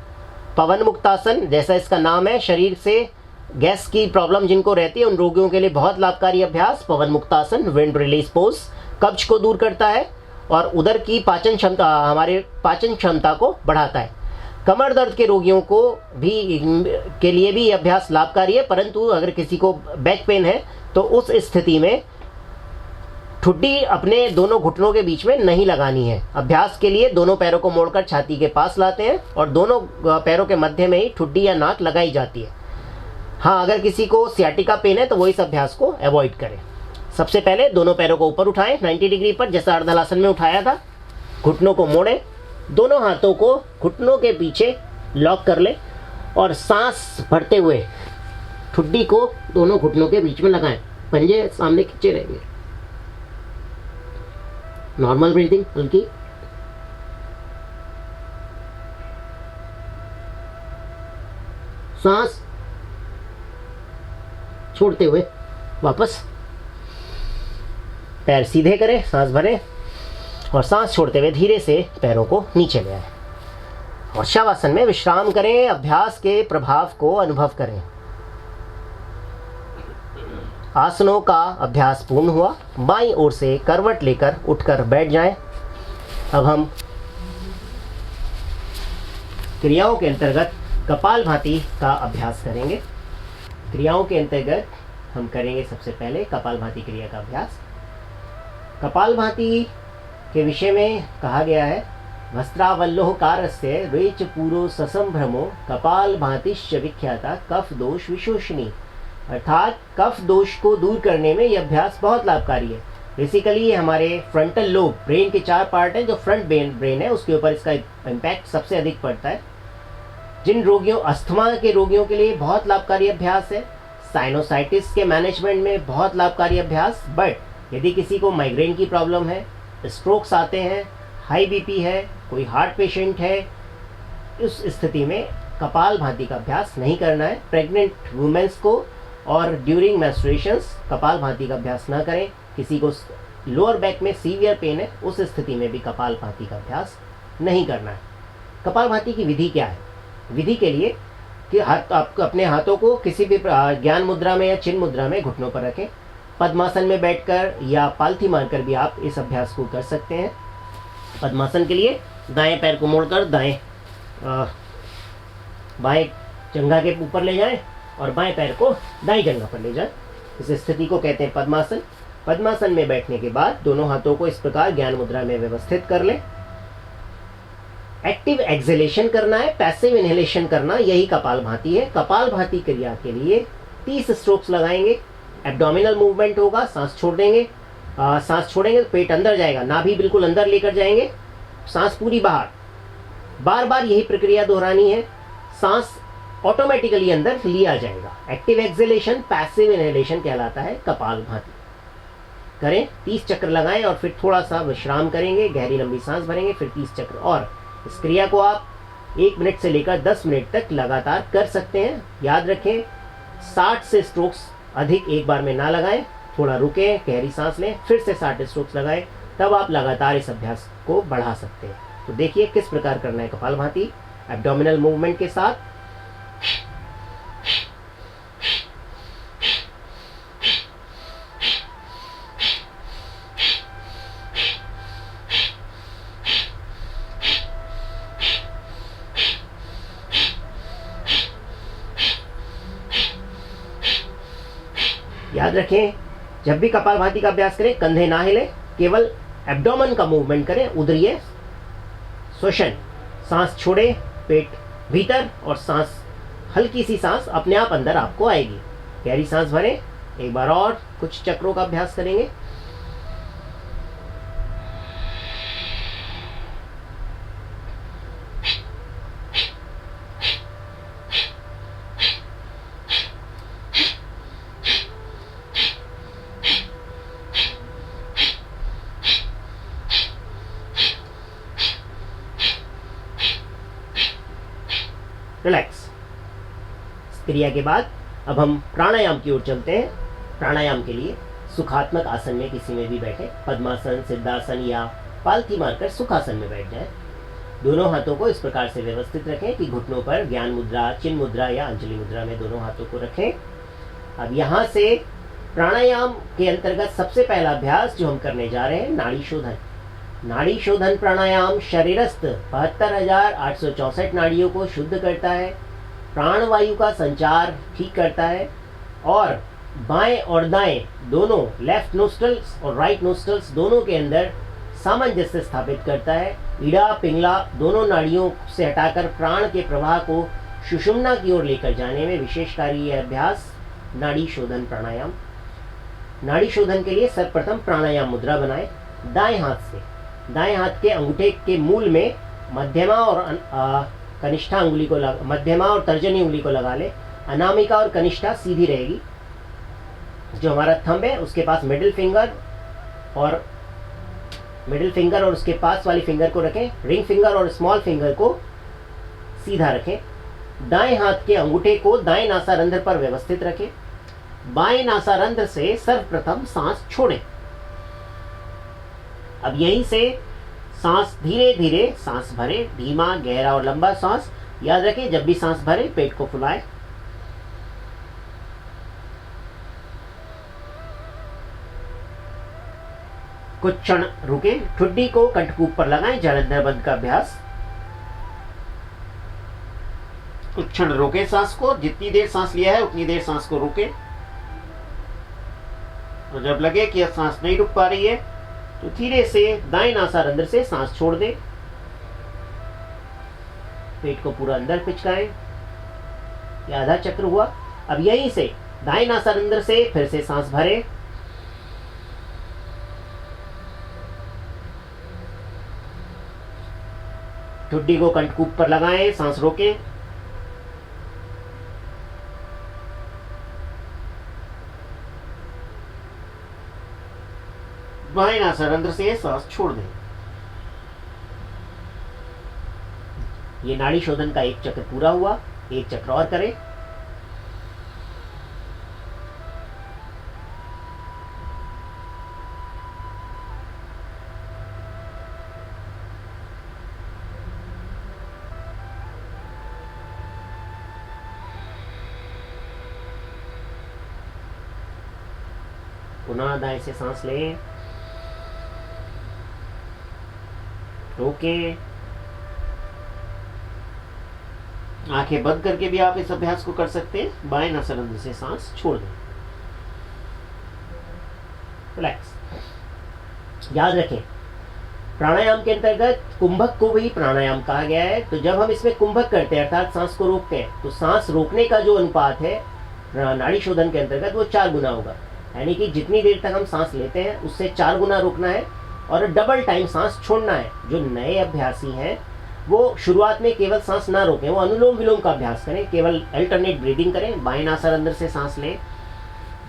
पवन मुक्तासन, जैसा इसका नाम है, शरीर से गैस की प्रॉब्लम जिनको रहती है उन रोगियों के लिए बहुत लाभकारी अभ्यास पवन मुक्तासन, विंड रिलीज पोज, कब्ज को दूर करता है और उदर की पाचन क्षमता, हमारे पाचन क्षमता को बढ़ाता है। कमर दर्द के रोगियों को भी के लिए भी अभ्यास लाभकारी है, परंतु अगर किसी को बैक पेन है तो उस स्थिति में ठुड्डी अपने दोनों घुटनों के बीच में नहीं लगानी है। अभ्यास के लिए दोनों पैरों को मोड़कर छाती के पास लाते हैं और दोनों पैरों के मध्य में ही ठुड्डी या नाक लगाई जाती है। हाँ, अगर किसी को सियाटिका पेन है तो वो इस अभ्यास को अवॉइड करें। सबसे पहले दोनों पैरों को ऊपर उठाएं 90 डिग्री पर, जैसा अर्धहलासन में उठाया था। घुटनों को मोड़ें, दोनों हाथों को घुटनों के पीछे लॉक कर लें और सांस भरते हुए ठुड्डी को दोनों घुटनों के बीच में लगाएं। पंजे सामने खींचे रहेंगे। नॉर्मल ब्रीदिंग, हल्की। सांस छोड़ते हुए वापस पैर सीधे करें, सांस भरें और सांस छोड़ते हुए धीरे से पैरों को नीचे ले आए और शवासन में विश्राम करें। अभ्यास के प्रभाव को अनुभव करें। आसनों का अभ्यास पूर्ण हुआ। बाईं ओर से करवट लेकर उठकर बैठ जाएं। अब हम क्रियाओं के अंतर्गत कपालभाति का अभ्यास करेंगे। क्रियाओं के अंतर्गत हम करेंगे सबसे पहले कपालभाति क्रिया का अभ्यास। कपालभाति के विषय में कहा गया है, वस्त्रावल्लोहकारस्य रेच पूरो ससंभ्रमो कपालभातिश्च विख्याता कफ दोष विशोषणी। अर्थात कफ दोष को दूर करने में यह अभ्यास बहुत लाभकारी है। बेसिकली ये हमारे फ्रंटल लोब, ब्रेन के 4 पार्ट हैं, जो फ्रंट ब्रेन है उसके ऊपर इसका इम्पैक्ट सबसे अधिक पड़ता है। जिन रोगियों, अस्थमा के रोगियों के लिए बहुत लाभकारी अभ्यास है। साइनोसाइटिस के मैनेजमेंट में बहुत लाभकारी अभ्यास। बट यदि किसी को माइग्रेन की प्रॉब्लम है, स्ट्रोक्स आते हैं, हाई बीपी है, कोई हार्ट पेशेंट है, उस स्थिति में कपालभाति का अभ्यास नहीं करना है। प्रेग्नेंट वुमेन्स को और ड्यूरिंग मेंस्ट्रुएशंस कपालभाति का अभ्यास ना करें। किसी को लोअर बैक में सीवियर पेन है, उस स्थिति में भी कपालभाति का अभ्यास नहीं करना है। कपालभाति की विधि क्या है? विधि के लिए कि आप अपने हाथों को किसी भी ज्ञान मुद्रा में या चिन्ह मुद्रा में घुटनों पर रखें। पद्मासन में बैठकर या पालथी मारकर भी आप इस अभ्यास को कर सकते हैं। पद्मासन के लिए दाएं पैर को मोड़कर बाएं जंघा के ऊपर ले जाएं और बाएं पैर को दाएं जंघा पर ले जाएं। इस स्थिति को कहते हैं पद्मासन। पद्मासन में बैठने के बाद दोनों हाथों को इस प्रकार ज्ञान मुद्रा में व्यवस्थित कर लें। एक्टिव एक्सहेलेशन करना है, पैसिव इनहेलेशन करना, यही कपालभाति है। कपालभाति क्रिया के लिए 30 स्ट्रोक्स लगाएंगे। एब्डोमिनल मूवमेंट होगा, सांस छोड़ देंगे। सांस छोड़ेंगे तो पेट अंदर जाएगा, नाभि बिल्कुल अंदर लेकर जाएंगे, सांस पूरी बाहर। बार बार यही प्रक्रिया दोहरानी है, सांस ऑटोमेटिकली अंदर लिया जाएगा। एक्टिव एक्सहेलेशन पैसिव इनहेलेशन कहलाता है कपालभाति। करें, 30 चक्र लगाएं और फिर थोड़ा सा विश्राम करेंगे, गहरी लंबी सांस भरेंगे, फिर 30 चक्र। और इस क्रिया को आप 1 मिनट से लेकर 10 मिनट तक लगातार कर सकते हैं। याद रखें, 60 से स्ट्रोक्स अधिक एक बार में ना लगाएं, थोड़ा रुकें, गहरी सांस लें, फिर से 60 स्ट्रोक्स लगाएं, तब आप लगातार इस अभ्यास को बढ़ा सकते हैं। तो देखिए किस प्रकार करना है कपालभाति एब्डोमिनल मूवमेंट के साथ। याद रखें, जब भी कपालभाति का अभ्यास करें कंधे ना हिलें, केवल एब्डोमेन का मूवमेंट करें, उदरीय श्वसन। सांस छोड़े, पेट भीतर, और सांस हल्की सी सांस अपने आप अंदर आपको आएगी। गहरी सांस भरें, एक बार और कुछ चक्रों का अभ्यास करेंगे। रिलैक्स। क्रिया के बाद अब हम प्राणायाम की ओर चलते हैं। प्राणायाम के लिए सुखात्मक आसन में किसी में भी बैठे, पद्मासन, सिद्धासन या पालथी मारकर सुखासन में बैठ जाएं। दोनों हाथों को इस प्रकार से व्यवस्थित रखें कि घुटनों पर ज्ञान मुद्रा, चिन्ह मुद्रा या अंजलि मुद्रा में दोनों हाथों को रखें। अब यहाँ से प्राणायाम के अंतर्गत सबसे पहला अभ्यास जो हम करने जा रहे हैं, नाड़ी शोधन। नाड़ी शोधन प्राणायाम शरीरस्थ 72,864 नाड़ियों को शुद्ध करता है, प्राणवायु का संचार ठीक करता है और बाएं और दाएं दोनों, लेफ्ट नोस्ट्रल्स और राइट नोस्ट्रल्स दोनों के अंदर सामंजस्य स्थापित करता है। ईड़ा पिंगला दोनों नाड़ियों से हटाकर प्राण के प्रवाह को सुषुम्ना की ओर लेकर जाने में विशेषकारी यह अभ्यास नाड़ी शोधन प्राणायाम। नाड़ी शोधन के लिए सर्वप्रथम प्राणायाम मुद्रा बनाएं। दाएं हाथ से, दाएं हाथ के अंगूठे के मूल में मध्यमा और कनिष्ठा अंगुली को मध्यमा और तर्जनी उंगली को लगा ले। अनामिका और कनिष्ठा सीधी रहेगी। जो हमारा थंब है उसके पास मिडिल फिंगर और उसके पास वाली फिंगर को रखें। रिंग फिंगर और स्मॉल फिंगर को सीधा रखें। दाएं हाथ के अंगूठे को दाएं नासारंध्र पर व्यवस्थित रखें। बाएं नासारंध्र से सर्वप्रथम सांस छोड़ें। अब यहीं से सांस धीरे धीरे सांस भरे, धीमा, गहरा और लंबा सांस। याद रखें, जब भी सांस भरे पेट को फुलाएं। कुछ क्षण रुके, ठुड्डी को कंठकूप पर लगाएं, जलंधर बंद का अभ्यास। कुछ क्षण रोके सांस को, जितनी देर सांस लिया है उतनी देर सांस को रोके। और जब लगे कि अब सांस नहीं रुक पा रही है तो धीरे से दाएं नासारंध्र से सांस छोड़ दें। पेट को पूरा अंदर पिचकाएं। ये आधा चक्र हुआ। अब यहीं से दाएं नासारंध्र से फिर से सांस भरें। ठुड्डी को कंठकूप पर लगाएं, सांस रोकें। बाएं नासारंध्र से सांस छोड़ दें। ये नाड़ी शोधन का एक चक्र पूरा हुआ। एक चक्र और करें। पुनः दाएं से सांस लें, रोकें। आंखें बंद करके भी आप इस अभ्यास को कर सकते हैं। बाएं नासारंध्र से सांस छोड़ दें। रिलैक्स। याद रखें, प्राणायाम के अंतर्गत कुंभक को भी प्राणायाम कहा गया है। तो जब हम इसमें कुंभक करते हैं अर्थात सांस को रोकते हैं, तो सांस रोकने का जो अनुपात है नाड़ी शोधन के अंतर्गत वो 4 गुना होगा। यानी कि जितनी देर तक हम सांस लेते हैं उससे 4 गुना रोकना है और डबल टाइम सांस छोड़ना है। जो नए अभ्यासी हैं वो शुरुआत में केवल सांस ना रोकें, वो अनुलोम विलोम का अभ्यास करें, केवल अल्टरनेट ब्रीदिंग करें। बाएं नासारंध्र से सांस लें,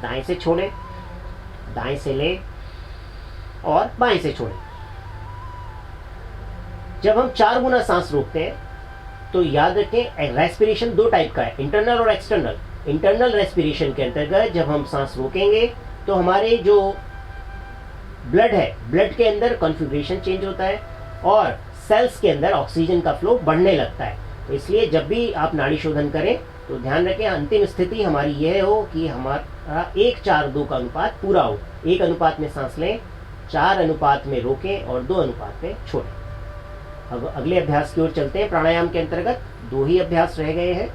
दाएं से छोड़ें, दाएं से लें और बाएं से छोड़ें। जब हम 4 गुना सांस रोकते हैं तो याद रखें रेस्पिरेशन 2 टाइप का है, इंटरनल और एक्सटर्नल। इंटरनल रेस्पिरेशन के अंतर्गत जब हम सांस रोकेंगे तो हमारे जो ब्लड है, ब्लड के अंदर कॉन्फ़िगरेशन चेंज होता है और सेल्स के अंदर ऑक्सीजन का फ्लो बढ़ने लगता है। तो इसलिए जब भी आप नाड़ी शोधन करें तो ध्यान रखें अंतिम स्थिति हमारी यह हो कि हमारा 1:4:2 का अनुपात पूरा हो। 1 अनुपात में सांस लें, 4 अनुपात में रोकें और 2 अनुपात में छोड़ें। अब अगले अभ्यास की ओर चलते हैं। प्राणायाम के अंतर्गत 2 ही अभ्यास रह गए हैं।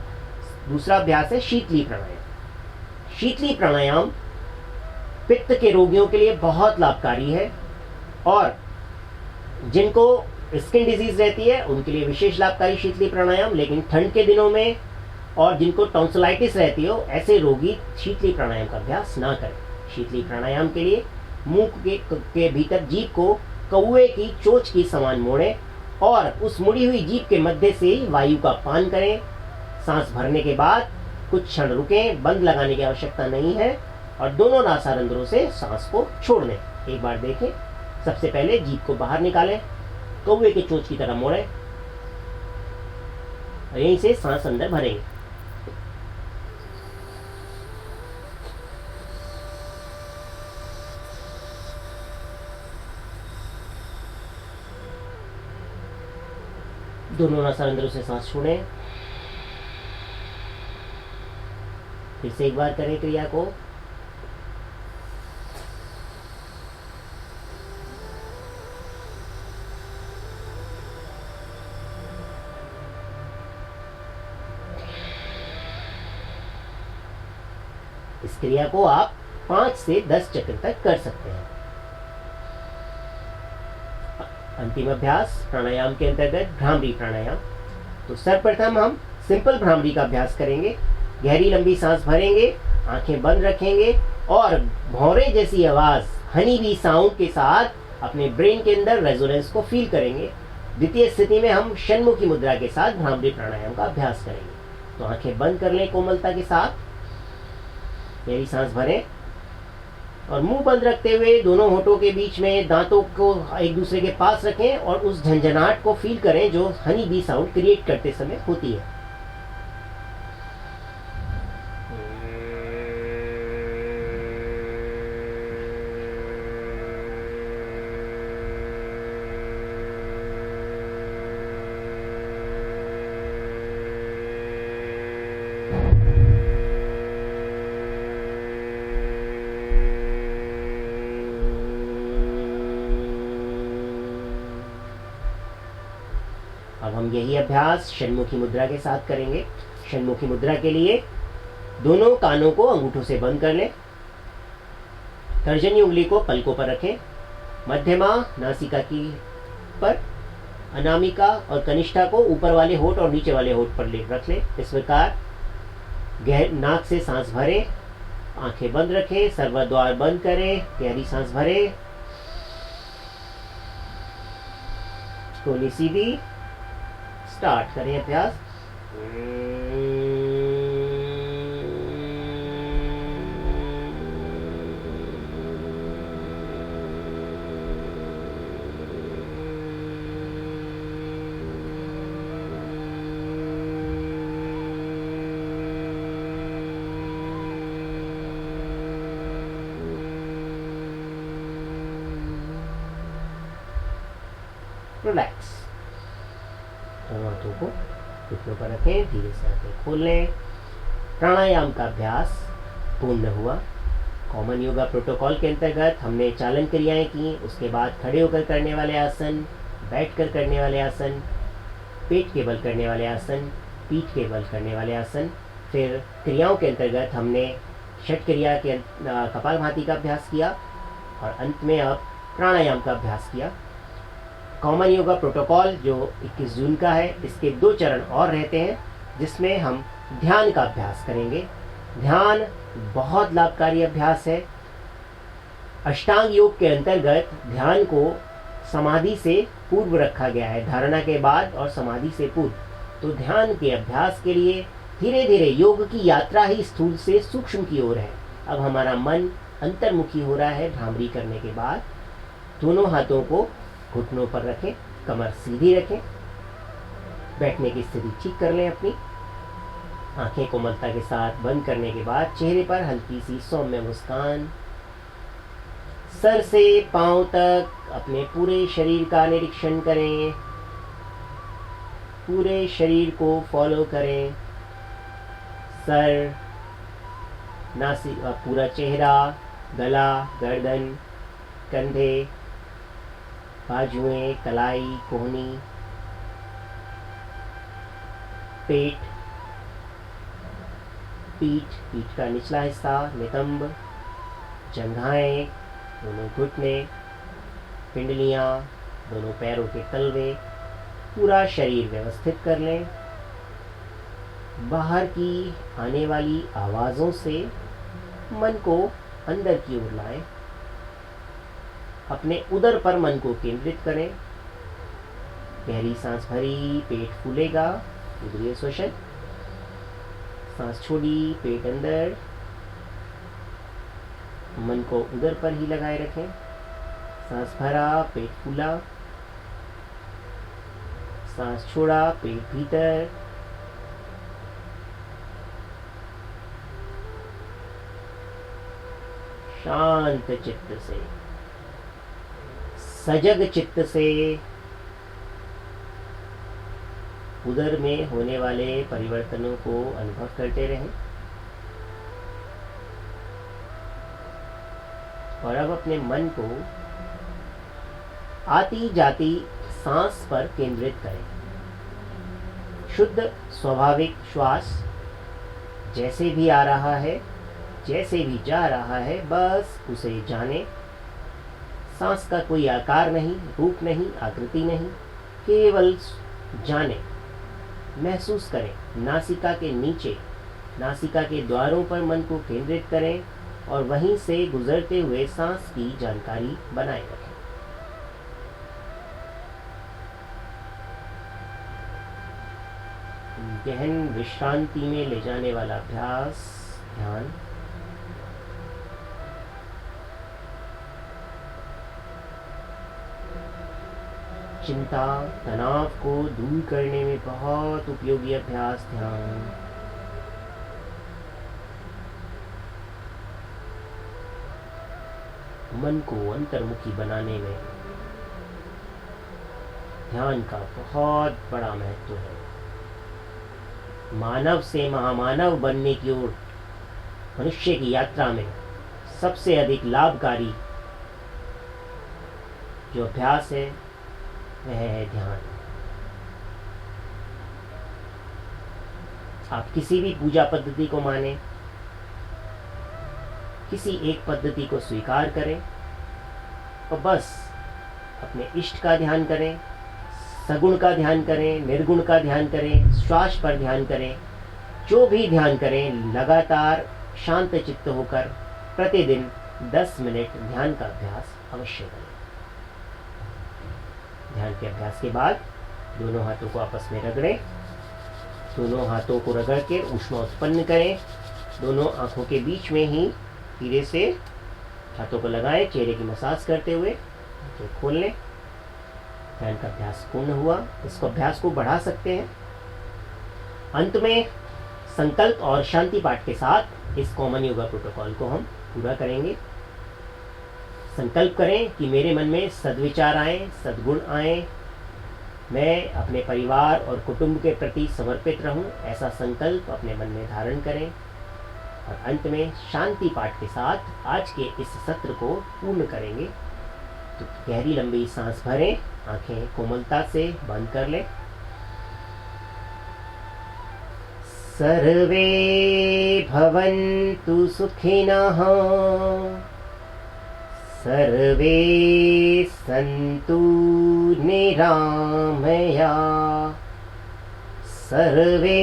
दूसरा अभ्यास है शीतली प्राणायाम। शीतली प्राणायाम पित्त के रोगियों के लिए बहुत लाभकारी है और जिनको स्किन डिजीज रहती है उनके लिए विशेष लाभकारी शीतली प्राणायाम। लेकिन ठंड के दिनों में और जिनको टॉन्सिलाइटिस रहती हो ऐसे रोगी शीतली प्राणायाम का अभ्यास ना करें। शीतली प्राणायाम के लिए मुंह के भीतर जीभ को कौवे की चोंच की समान मोड़ें और उस मुड़ी हुई जीभ के मध्य से वायु का पान करें। सांस भरने के बाद कुछ क्षण रुकें, बंद लगाने की आवश्यकता नहीं है और दोनों नासारंध्रों से सांस को छोड़ दें। एक बार देखें। सबसे पहले जीभ को बाहर निकालें, कौवे के चोंच की तरह मोड़ें और यहीं से सांस अंदर भरेंगे। दोनों नासारंध्रों से सांस छोड़ें। फिर से एक बार करें क्रिया को। इस क्रिया को आप 5 से 10 चक्र तक कर सकते हैं। अंतिम अभ्यास प्राणायाम के अंतर्गत भ्रामरी प्राणायाम। तो सर्वप्रथम हम सिंपल भ्रामरी का अभ्यास करेंगे। गहरी लंबी सांस भरेंगे, आंखें बंद रखेंगे और भौरे जैसी आवाज हनी बी साउंड के साथ अपने ब्रेन के अंदर रेजोनेंस को फील करेंगे। द्वितीय स्थिति में हम षण्मुखी मुद्रा के साथ भ्रामरी प्राणायाम का अभ्यास करेंगे। तो आंखें बंद कर लें कोमलता के साथ, गहरी सांस भरें और मुंह बंद रखते हुए दोनों होठों के बीच में दांतों को एक दूसरे के पास रखें और उस झंझनाहट को फील करें जो हनी बी साउंड क्रिएट करते समय होती है। अब हम यही अभ्यास षण्मुखी मुद्रा के साथ करेंगे। षण्मुखी मुद्रा के लिए दोनों कानों को अंगूठों से बंद कर लें, तर्जनी उंगली को पलकों पर रखें, मध्यमा नासिका की पर, अनामिका और कनिष्ठा को ऊपर वाले होठ और नीचे वाले होठ पर रख लें। इस प्रकार नाक से सांस भरें, आंखें बंद रखें, सर्वद्वार बंद करें, गहरी सांस भरें, थोड़ी सीधी स्टार्ट करें अभ्यास। रिलैक्स। दोनों हाथों को घुटनों पर रखें, धीरे से आंखें खोल लें। प्राणायाम का अभ्यास पूर्ण हुआ। कॉमन योगा प्रोटोकॉल के अंतर्गत हमने चालन क्रियाएं की, उसके बाद खड़े होकर करने वाले आसन, बैठकर करने वाले आसन, पेट के बल करने वाले आसन, पीठ के बल करने वाले आसन। फिर क्रियाओं के अंतर्गत हमने षट क्रिया के कपालभाति का अभ्यास किया और अंत में अब प्राणायाम का अभ्यास किया। कॉमन योगा प्रोटोकॉल जो 21 जून का है, इसके 2 चरण और रहते हैं जिसमें हम ध्यान का अभ्यास करेंगे। ध्यान बहुत लाभकारी अभ्यास है। अष्टांग योग के अंतर्गत ध्यान को समाधि से पूर्व रखा गया है, धारणा के बाद और समाधि से पूर्व। तो ध्यान के अभ्यास के लिए धीरे धीरे योग की यात्रा ही स्थूल से सूक्ष्म की ओर है। अब हमारा मन अंतर्मुखी हो रहा है भ्रामरी करने के बाद। दोनों हाथों को घुटनों पर रखें, कमर सीधी रखें, बैठने की स्थिति ठीक कर लें अपनी। आंखें कोमलता के साथ बंद करने के बाद चेहरे पर हल्की सी सौम्य मुस्कान। सर से पांव तक अपने पूरे शरीर का निरीक्षण करें, पूरे शरीर को फॉलो करें। सर, नासिक, पूरा चेहरा, गला, गर्दन, कंधे, बाजुएं, कलाई, कोहनी, पेट, पीठ का निचला हिस्सा, नितंब, जंघाएं, दोनों घुटने, पिंडलियां, दोनों पैरों के तलवे, पूरा शरीर व्यवस्थित कर लें। बाहर की आने वाली आवाज़ों से मन को अंदर की ओर लाएं। अपने उदर पर मन को केंद्रित करें। गहरी सांस भरी, पेट फूलेगा, उदरीय श्वसन। सांस छोड़ी, पेट अंदर, मन को उदर पर ही लगाए रखें। सांस भरा, पेट फूला, सांस छोड़ा, पेट भीतर। शांत चित्त से, सजग चित्त से उदर में होने वाले परिवर्तनों को अनुभव करते रहें। और अब अपने मन को आती जाती सांस पर केंद्रित करें। शुद्ध स्वाभाविक श्वास जैसे भी आ रहा है, जैसे भी जा रहा है, बस उसे जाने। सांस का कोई आकार नहीं, रूप नहीं, आकृति नहीं, केवल जाने, महसूस करें। नासिका के नीचे, नासिका के द्वारों पर मन को केंद्रित करें और वहीं से गुजरते हुए सांस की जानकारी बनाए रखें। गहन विश्रांति में ले जाने वाला अभ्यास ध्यान। चिंता, तनाव को दूर करने में बहुत उपयोगी अभ्यास ध्यान। मन को अंतर्मुखी बनाने में ध्यान का बहुत बड़ा महत्व है। मानव से महामानव बनने की ओर मनुष्य की यात्रा में सबसे अधिक लाभकारी जो अभ्यास है वह है ध्यान। आप किसी भी पूजा पद्धति को माने, किसी एक पद्धति को स्वीकार करें और बस अपने इष्ट का ध्यान करें, सगुण का ध्यान करें, निर्गुण का ध्यान करें, श्वास पर ध्यान करें। जो भी ध्यान करें, लगातार शांत चित्त होकर प्रतिदिन 10 मिनट ध्यान का अभ्यास अवश्य करें। ध्यान के अभ्यास के बाद दोनों हाथों को आपस में रगड़ें। दोनों हाथों को रगड़ के ऊष्मा उत्पन्न करें। दोनों आंखों के बीच में ही धीरे से हाथों को लगाएं, चेहरे की मसाज करते हुए आंखें खोल लें। ध्यान का अभ्यास पूर्ण हुआ। इसको अभ्यास को बढ़ा सकते हैं। अंत में संकल्प और शांति पाठ के साथ इस कॉमन योगा प्रोटोकॉल को हम पूरा करेंगे। संकल्प करें कि मेरे मन में सद्विचार आए, सद्गुण आए, मैं अपने परिवार और कुटुंब के प्रति समर्पित रहूं, ऐसा संकल्प अपने मन में धारण करें और अंत में शांति पाठ के साथ आज के इस सत्र को पूर्ण करेंगे। तो गहरी लंबी सांस भरें, आंखें कोमलता से बंद कर लें। सर्वे भवन्तु सुखिनः, सर्वे सन्तु निरामया, सर्वे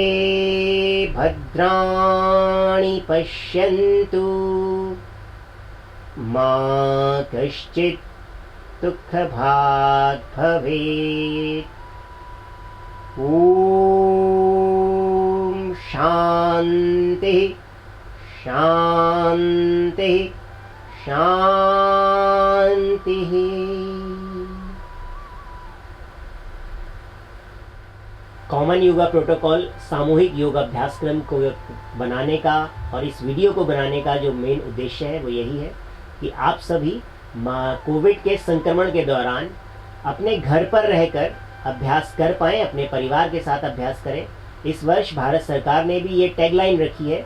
भद्राणि पश्यन्तु, मा कश्चित् दुःखभाग् भवेत्। ॐ शान्ति शान्ति शांति। कॉमन योगा प्रोटोकॉल सामूहिक योग अभ्यासक्रम को बनाने का और इस वीडियो को बनाने का जो मेन उद्देश्य है वो यही है कि आप सभी कोविड के संक्रमण के दौरान अपने घर पर रहकर अभ्यास कर पाएं, अपने परिवार के साथ अभ्यास करें। इस वर्ष भारत सरकार ने भी ये टैगलाइन रखी है,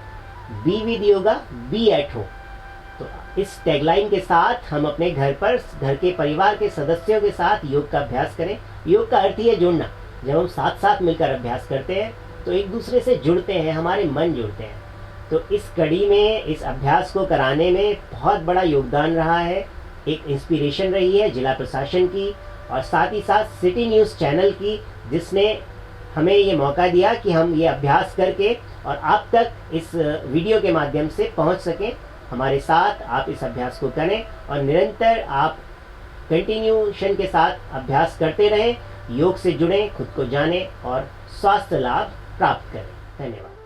be with yoga be at home. तो इस टैगलाइन के साथ हम अपने घर पर घर के परिवार के सदस्यों के साथ योग का अभ्यास करें। योग का अर्थ ही है जुड़ना। जब हम साथ साथ मिलकर अभ्यास करते हैं तो एक दूसरे से जुड़ते हैं, हमारे मन जुड़ते हैं। तो इस कड़ी में इस अभ्यास को कराने में बहुत बड़ा योगदान रहा है, एक इंस्पिरेशन रही है जिला प्रशासन की और साथ ही साथ सिटी न्यूज़ चैनल की, जिसने हमें ये मौका दिया कि हम ये अभ्यास करके और आप तक इस वीडियो के माध्यम से पहुंच सकें। हमारे साथ आप इस अभ्यास को करें और निरंतर आप कंटिन्यूशन के साथ अभ्यास करते रहें, योग से जुड़ें, खुद को जानें और स्वास्थ्य लाभ प्राप्त करें। धन्यवाद।